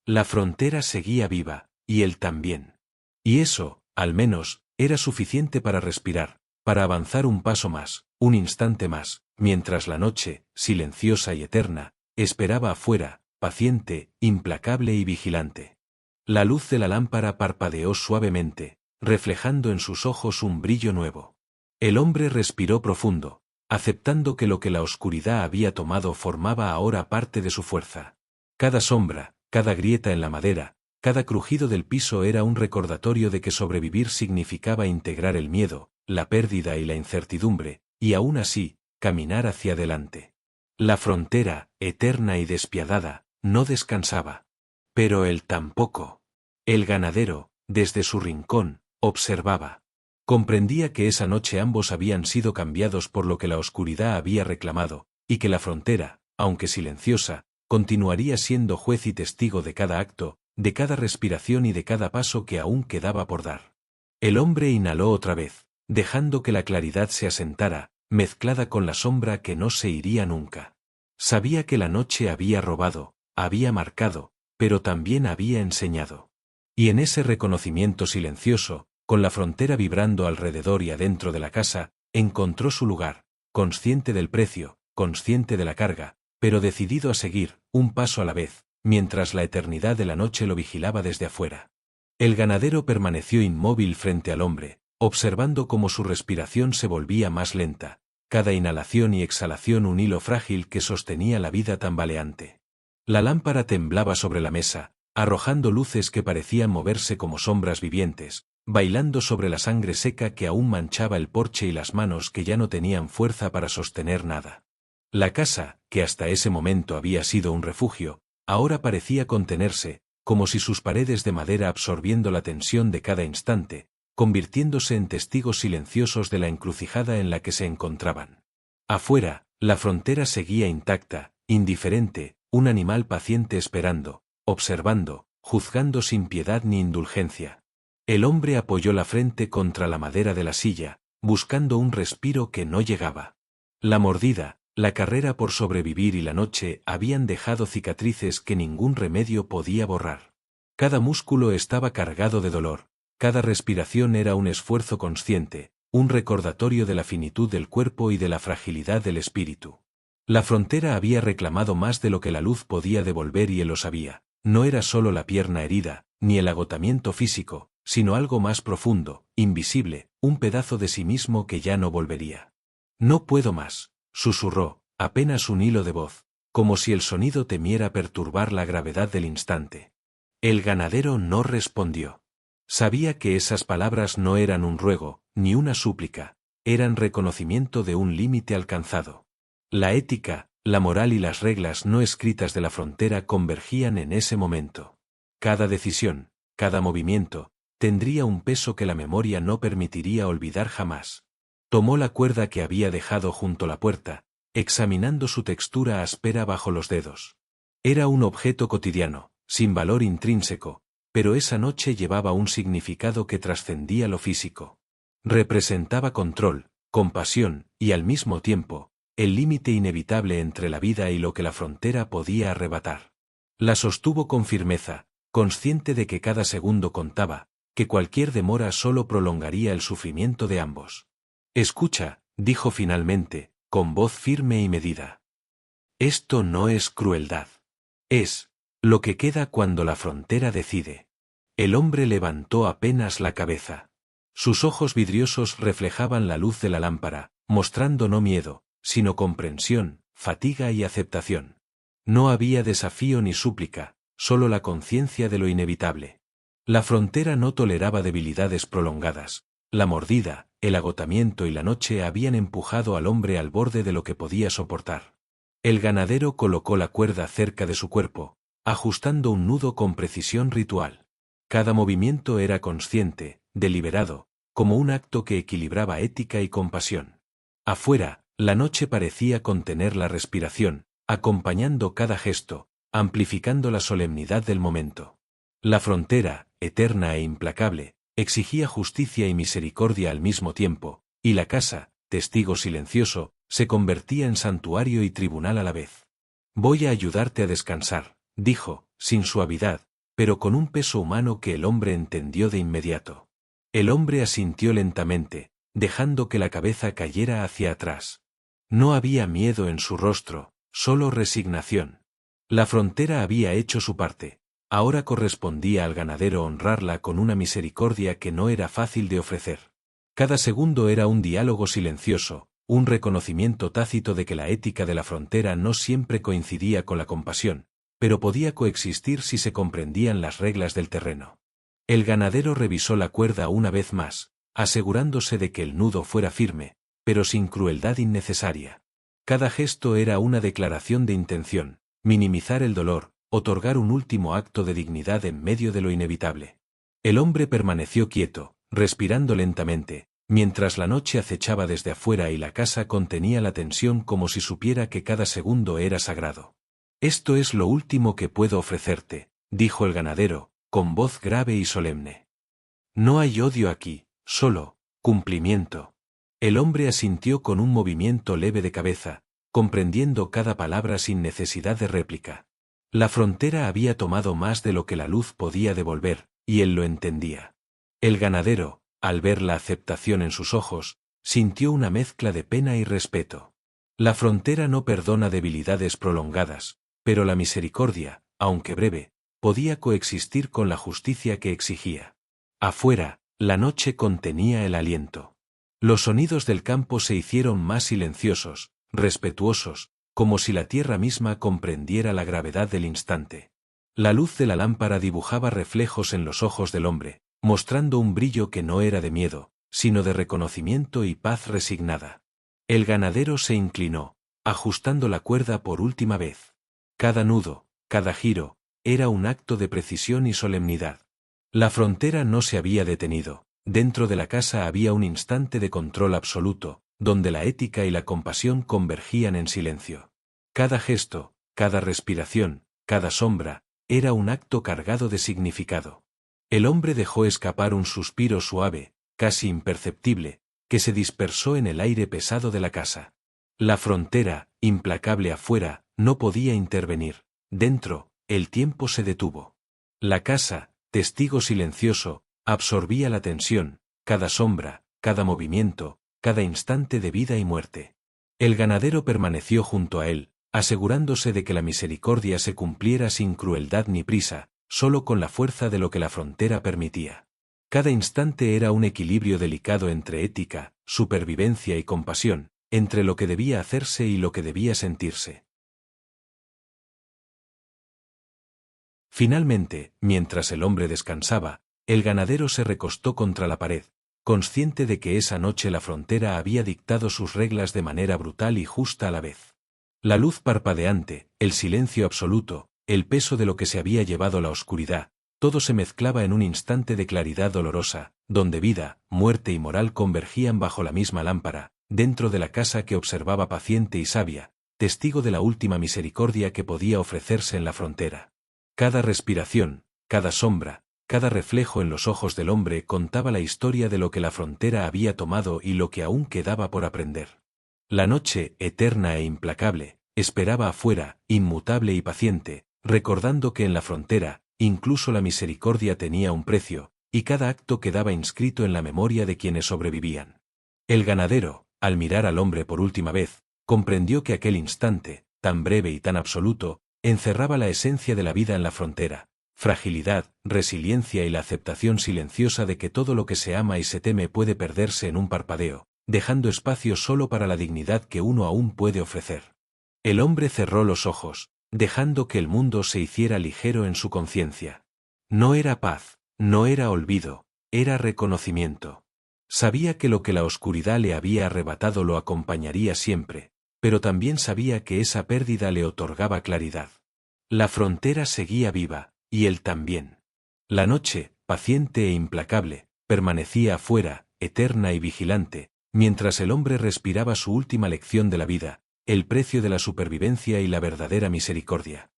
La frontera seguía viva, y él también. Y eso, al menos, era suficiente para respirar, para avanzar un paso más, un instante más, mientras la noche, silenciosa y eterna, esperaba afuera, paciente, implacable y vigilante. La luz de la lámpara parpadeó suavemente, reflejando en sus ojos un brillo nuevo. El hombre respiró profundo, aceptando que lo que la oscuridad había tomado formaba ahora parte de su fuerza. Cada sombra, cada grieta en la madera, cada crujido del piso era un recordatorio de que sobrevivir significaba integrar el miedo, la pérdida y la incertidumbre, y aún así, caminar hacia adelante. La frontera, eterna y despiadada, no descansaba. Pero él tampoco. El ganadero, desde su rincón, observaba. Comprendía que esa noche ambos habían sido cambiados por lo que la oscuridad había reclamado, y que la frontera, aunque silenciosa, continuaría siendo juez y testigo de cada acto, de cada respiración y de cada paso que aún quedaba por dar. El hombre inhaló otra vez, dejando que la claridad se asentara, mezclada con la sombra que no se iría nunca. Sabía que la noche había robado, había marcado, pero también había enseñado. Y en ese reconocimiento silencioso, con la frontera vibrando alrededor y adentro de la casa, encontró su lugar, consciente del precio, consciente de la carga, pero decidido a seguir, un paso a la vez, mientras la eternidad de la noche lo vigilaba desde afuera. El ganadero permaneció inmóvil frente al hombre, observando cómo su respiración se volvía más lenta, cada inhalación y exhalación un hilo frágil que sostenía la vida tambaleante. La lámpara temblaba sobre la mesa, arrojando luces que parecían moverse como sombras vivientes, bailando sobre la sangre seca que aún manchaba el porche y las manos que ya no tenían fuerza para sostener nada. La casa, que hasta ese momento había sido un refugio, ahora parecía contenerse, como si sus paredes de madera absorbiendo la tensión de cada instante, convirtiéndose en testigos silenciosos de la encrucijada en la que se encontraban. Afuera, la frontera seguía intacta, indiferente, un animal paciente esperando, observando, juzgando sin piedad ni indulgencia. El hombre apoyó la frente contra la madera de la silla, buscando un respiro que no llegaba. La mordida, la carrera por sobrevivir y la noche habían dejado cicatrices que ningún remedio podía borrar. Cada músculo estaba cargado de dolor, cada respiración era un esfuerzo consciente, un recordatorio de la finitud del cuerpo y de la fragilidad del espíritu. La frontera había reclamado más de lo que la luz podía devolver y él lo sabía. No era solo la pierna herida, ni el agotamiento físico, sino algo más profundo, invisible, un pedazo de sí mismo que ya no volvería. No puedo más, susurró, apenas un hilo de voz, como si el sonido temiera perturbar la gravedad del instante. El ganadero no respondió. Sabía que esas palabras no eran un ruego, ni una súplica, eran reconocimiento de un límite alcanzado. La ética, la moral y las reglas no escritas de la frontera convergían en ese momento. Cada decisión, cada movimiento, tendría un peso que la memoria no permitiría olvidar jamás. Tomó la cuerda que había dejado junto a la puerta, examinando su textura áspera bajo los dedos. Era un objeto cotidiano, sin valor intrínseco, pero esa noche llevaba un significado que trascendía lo físico. Representaba control, compasión, y al mismo tiempo, el límite inevitable entre la vida y lo que la frontera podía arrebatar. La sostuvo con firmeza, consciente de que cada segundo contaba, que cualquier demora solo prolongaría el sufrimiento de ambos. Escucha, dijo finalmente, con voz firme y medida. Esto no es crueldad. Es lo que queda cuando la frontera decide. El hombre levantó apenas la cabeza. Sus ojos vidriosos reflejaban la luz de la lámpara, mostrando no miedo, sino comprensión, fatiga y aceptación. No había desafío ni súplica, solo la conciencia de lo inevitable. La frontera no toleraba debilidades prolongadas. La mordida, el agotamiento y la noche habían empujado al hombre al borde de lo que podía soportar. El ganadero colocó la cuerda cerca de su cuerpo, ajustando un nudo con precisión ritual. Cada movimiento era consciente, deliberado, como un acto que equilibraba ética y compasión. Afuera, la noche parecía contener la respiración, acompañando cada gesto, amplificando la solemnidad del momento. La frontera, eterna e implacable, exigía justicia y misericordia al mismo tiempo, y la casa, testigo silencioso, se convertía en santuario y tribunal a la vez. Voy a ayudarte a descansar, dijo, sin suavidad, pero con un peso humano que el hombre entendió de inmediato. El hombre asintió lentamente, dejando que la cabeza cayera hacia atrás. No había miedo en su rostro, solo resignación. La frontera había hecho su parte. Ahora correspondía al ganadero honrarla con una misericordia que no era fácil de ofrecer. Cada segundo era un diálogo silencioso, un reconocimiento tácito de que la ética de la frontera no siempre coincidía con la compasión, pero podía coexistir si se comprendían las reglas del terreno. El ganadero revisó la cuerda una vez más, asegurándose de que el nudo fuera firme, pero sin crueldad innecesaria. Cada gesto era una declaración de intención, minimizar el dolor, otorgar un último acto de dignidad en medio de lo inevitable. El hombre permaneció quieto, respirando lentamente, mientras la noche acechaba desde afuera y la casa contenía la tensión como si supiera que cada segundo era sagrado. Esto es lo último que puedo ofrecerte, dijo el ganadero, con voz grave y solemne. No hay odio aquí, solo cumplimiento. El hombre asintió con un movimiento leve de cabeza, comprendiendo cada palabra sin necesidad de réplica. La frontera había tomado más de lo que la luz podía devolver, y él lo entendía. El ganadero, al ver la aceptación en sus ojos, sintió una mezcla de pena y respeto. La frontera no perdona debilidades prolongadas, pero la misericordia, aunque breve, podía coexistir con la justicia que exigía. Afuera, la noche contenía el aliento. Los sonidos del campo se hicieron más silenciosos, respetuosos, como si la tierra misma comprendiera la gravedad del instante. La luz de la lámpara dibujaba reflejos en los ojos del hombre, mostrando un brillo que no era de miedo, sino de reconocimiento y paz resignada. El ganadero se inclinó, ajustando la cuerda por última vez. Cada nudo, cada giro, era un acto de precisión y solemnidad. La frontera no se había detenido, Dentro de la casa había un instante de control absoluto, donde la ética y la compasión convergían en silencio. Cada gesto, cada respiración, cada sombra, era un acto cargado de significado. El hombre dejó escapar un suspiro suave, casi imperceptible, que se dispersó en el aire pesado de la casa. La frontera, implacable afuera, no podía intervenir. Dentro, el tiempo se detuvo. La casa, testigo silencioso, absorbía la tensión, cada sombra, cada movimiento, cada instante de vida y muerte. El ganadero permaneció junto a él, asegurándose de que la misericordia se cumpliera sin crueldad ni prisa, solo con la fuerza de lo que la frontera permitía. Cada instante era un equilibrio delicado entre ética, supervivencia y compasión, entre lo que debía hacerse y lo que debía sentirse. Finalmente, mientras el hombre descansaba, el ganadero se recostó contra la pared, consciente de que esa noche la frontera había dictado sus reglas de manera brutal y justa a la vez. La luz parpadeante, el silencio absoluto, el peso de lo que se había llevado la oscuridad, todo se mezclaba en un instante de claridad dolorosa, donde vida, muerte y moral convergían bajo la misma lámpara, dentro de la casa que observaba paciente y sabia, testigo de la última misericordia que podía ofrecerse en la frontera. Cada respiración, cada sombra, cada reflejo en los ojos del hombre contaba la historia de lo que la frontera había tomado y lo que aún quedaba por aprender. La noche, eterna e implacable, esperaba afuera, inmutable y paciente, recordando que en la frontera, incluso la misericordia tenía un precio, y cada acto quedaba inscrito en la memoria de quienes sobrevivían. El ganadero, al mirar al hombre por última vez, comprendió que aquel instante, tan breve y tan absoluto, encerraba la esencia de la vida en la frontera, fragilidad, resiliencia y la aceptación silenciosa de que todo lo que se ama y se teme puede perderse en un parpadeo, dejando espacio solo para la dignidad que uno aún puede ofrecer. El hombre cerró los ojos, dejando que el mundo se hiciera ligero en su conciencia. No era paz, no era olvido, era reconocimiento. Sabía que lo que la oscuridad le había arrebatado lo acompañaría siempre, pero también sabía que esa pérdida le otorgaba claridad. La frontera seguía viva, y él también. La noche, paciente e implacable, permanecía afuera, eterna y vigilante, mientras el hombre respiraba su última lección de la vida, el precio de la supervivencia y la verdadera misericordia.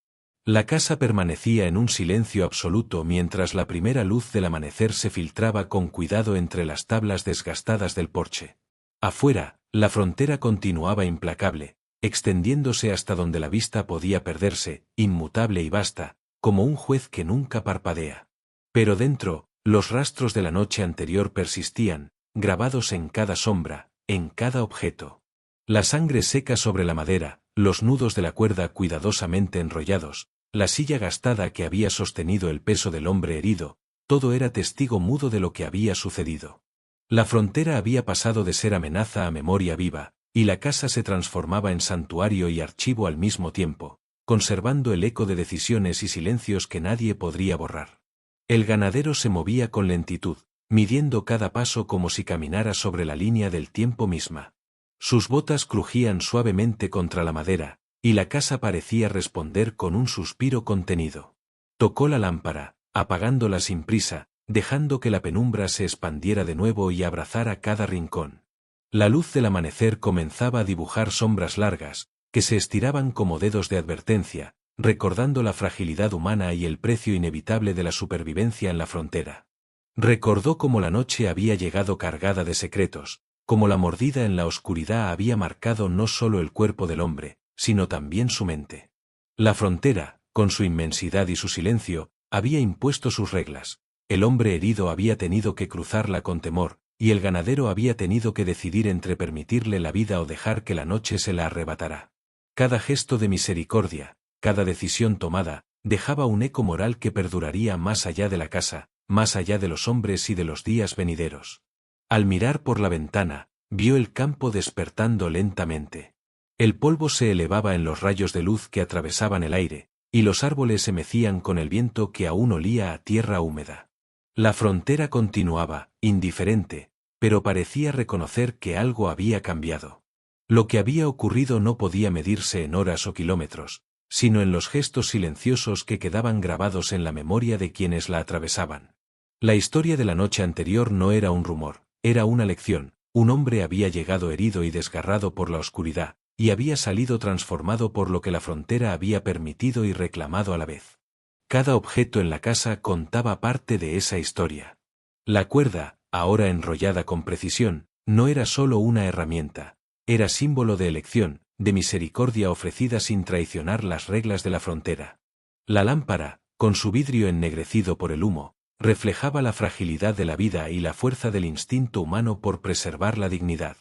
La casa permanecía en un silencio absoluto mientras la primera luz del amanecer se filtraba con cuidado entre las tablas desgastadas del porche. Afuera, la frontera continuaba implacable, extendiéndose hasta donde la vista podía perderse, inmutable y vasta, como un juez que nunca parpadea. Pero dentro, los rastros de la noche anterior persistían, grabados en cada sombra, en cada objeto. La sangre seca sobre la madera, los nudos de la cuerda cuidadosamente enrollados, la silla gastada que había sostenido el peso del hombre herido, todo era testigo mudo de lo que había sucedido. La frontera había pasado de ser amenaza a memoria viva, y la casa se transformaba en santuario y archivo al mismo tiempo, conservando el eco de decisiones y silencios que nadie podría borrar. El ganadero se movía con lentitud, midiendo cada paso como si caminara sobre la línea del tiempo misma. Sus botas crujían suavemente contra la madera, y la casa parecía responder con un suspiro contenido. Tocó la lámpara, apagándola sin prisa, dejando que la penumbra se expandiera de nuevo y abrazara cada rincón. La luz del amanecer comenzaba a dibujar sombras largas, que se estiraban como dedos de advertencia, recordando la fragilidad humana y el precio inevitable de la supervivencia en la frontera. Recordó cómo la noche había llegado cargada de secretos, cómo la mordida en la oscuridad había marcado no solo el cuerpo del hombre, sino también su mente. La frontera, con su inmensidad y su silencio, había impuesto sus reglas. El hombre herido había tenido que cruzarla con temor, y el ganadero había tenido que decidir entre permitirle la vida o dejar que la noche se la arrebatara. Cada gesto de misericordia, cada decisión tomada, dejaba un eco moral que perduraría más allá de la casa, más allá de los hombres y de los días venideros. Al mirar por la ventana, vio el campo despertando lentamente. El polvo se elevaba en los rayos de luz que atravesaban el aire, y los árboles se mecían con el viento que aún olía a tierra húmeda. La frontera continuaba, indiferente, pero parecía reconocer que algo había cambiado. Lo que había ocurrido no podía medirse en horas o kilómetros, sino en los gestos silenciosos que quedaban grabados en la memoria de quienes la atravesaban. La historia de la noche anterior no era un rumor, era una lección. Un hombre había llegado herido y desgarrado por la oscuridad, y había salido transformado por lo que la frontera había permitido y reclamado a la vez. Cada objeto en la casa contaba parte de esa historia. La cuerda, ahora enrollada con precisión, no era solo una herramienta, era símbolo de elección, de misericordia ofrecida sin traicionar las reglas de la frontera. La lámpara, con su vidrio ennegrecido por el humo, reflejaba la fragilidad de la vida y la fuerza del instinto humano por preservar la dignidad.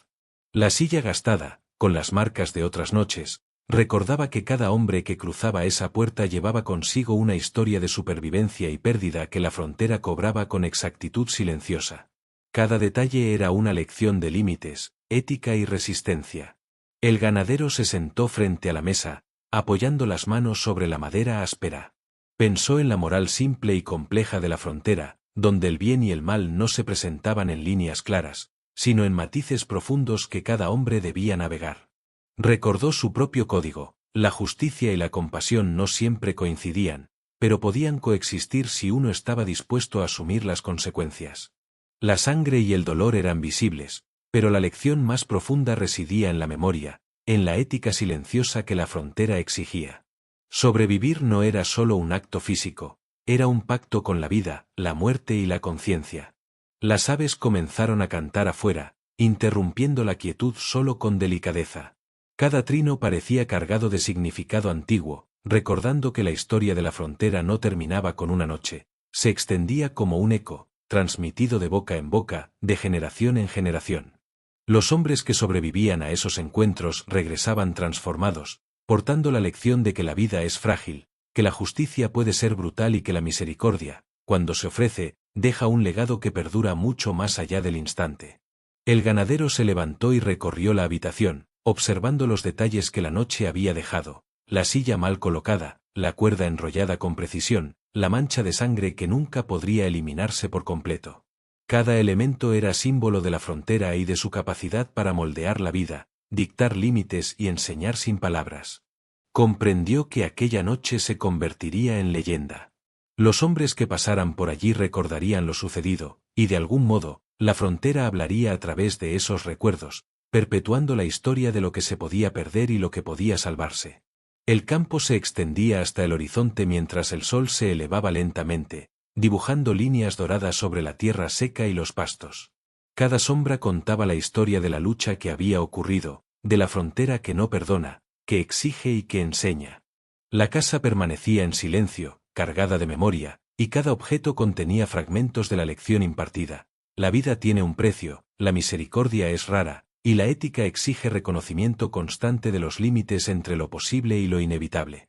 La silla gastada, con las marcas de otras noches, recordaba que cada hombre que cruzaba esa puerta llevaba consigo una historia de supervivencia y pérdida que la frontera cobraba con exactitud silenciosa. Cada detalle era una lección de límites, ética y resistencia. El ganadero se sentó frente a la mesa, apoyando las manos sobre la madera áspera. Pensó en la moral simple y compleja de la frontera, donde el bien y el mal no se presentaban en líneas claras, sino en matices profundos que cada hombre debía navegar. Recordó su propio código: la justicia y la compasión no siempre coincidían, pero podían coexistir si uno estaba dispuesto a asumir las consecuencias. La sangre y el dolor eran visibles, pero la lección más profunda residía en la memoria, en la ética silenciosa que la frontera exigía. Sobrevivir no era solo un acto físico, era un pacto con la vida, la muerte y la conciencia. Las aves comenzaron a cantar afuera, interrumpiendo la quietud solo con delicadeza. Cada trino parecía cargado de significado antiguo, recordando que la historia de la frontera no terminaba con una noche, se extendía como un eco, transmitido de boca en boca, de generación en generación. Los hombres que sobrevivían a esos encuentros regresaban transformados, portando la lección de que la vida es frágil, que la justicia puede ser brutal y que la misericordia, cuando se ofrece, deja un legado que perdura mucho más allá del instante. El ganadero se levantó y recorrió la habitación, observando los detalles que la noche había dejado: la silla mal colocada, la cuerda enrollada con precisión, la mancha de sangre que nunca podría eliminarse por completo. Cada elemento era símbolo de la frontera y de su capacidad para moldear la vida, dictar límites y enseñar sin palabras. Comprendió que aquella noche se convertiría en leyenda. Los hombres que pasaran por allí recordarían lo sucedido, y de algún modo, la frontera hablaría a través de esos recuerdos, perpetuando la historia de lo que se podía perder y lo que podía salvarse. El campo se extendía hasta el horizonte mientras el sol se elevaba lentamente, dibujando líneas doradas sobre la tierra seca y los pastos. Cada sombra contaba la historia de la lucha que había ocurrido, de la frontera que no perdona, que exige y que enseña. La casa permanecía en silencio, cargada de memoria, y cada objeto contenía fragmentos de la lección impartida. La vida tiene un precio, la misericordia es rara, y la ética exige reconocimiento constante de los límites entre lo posible y lo inevitable.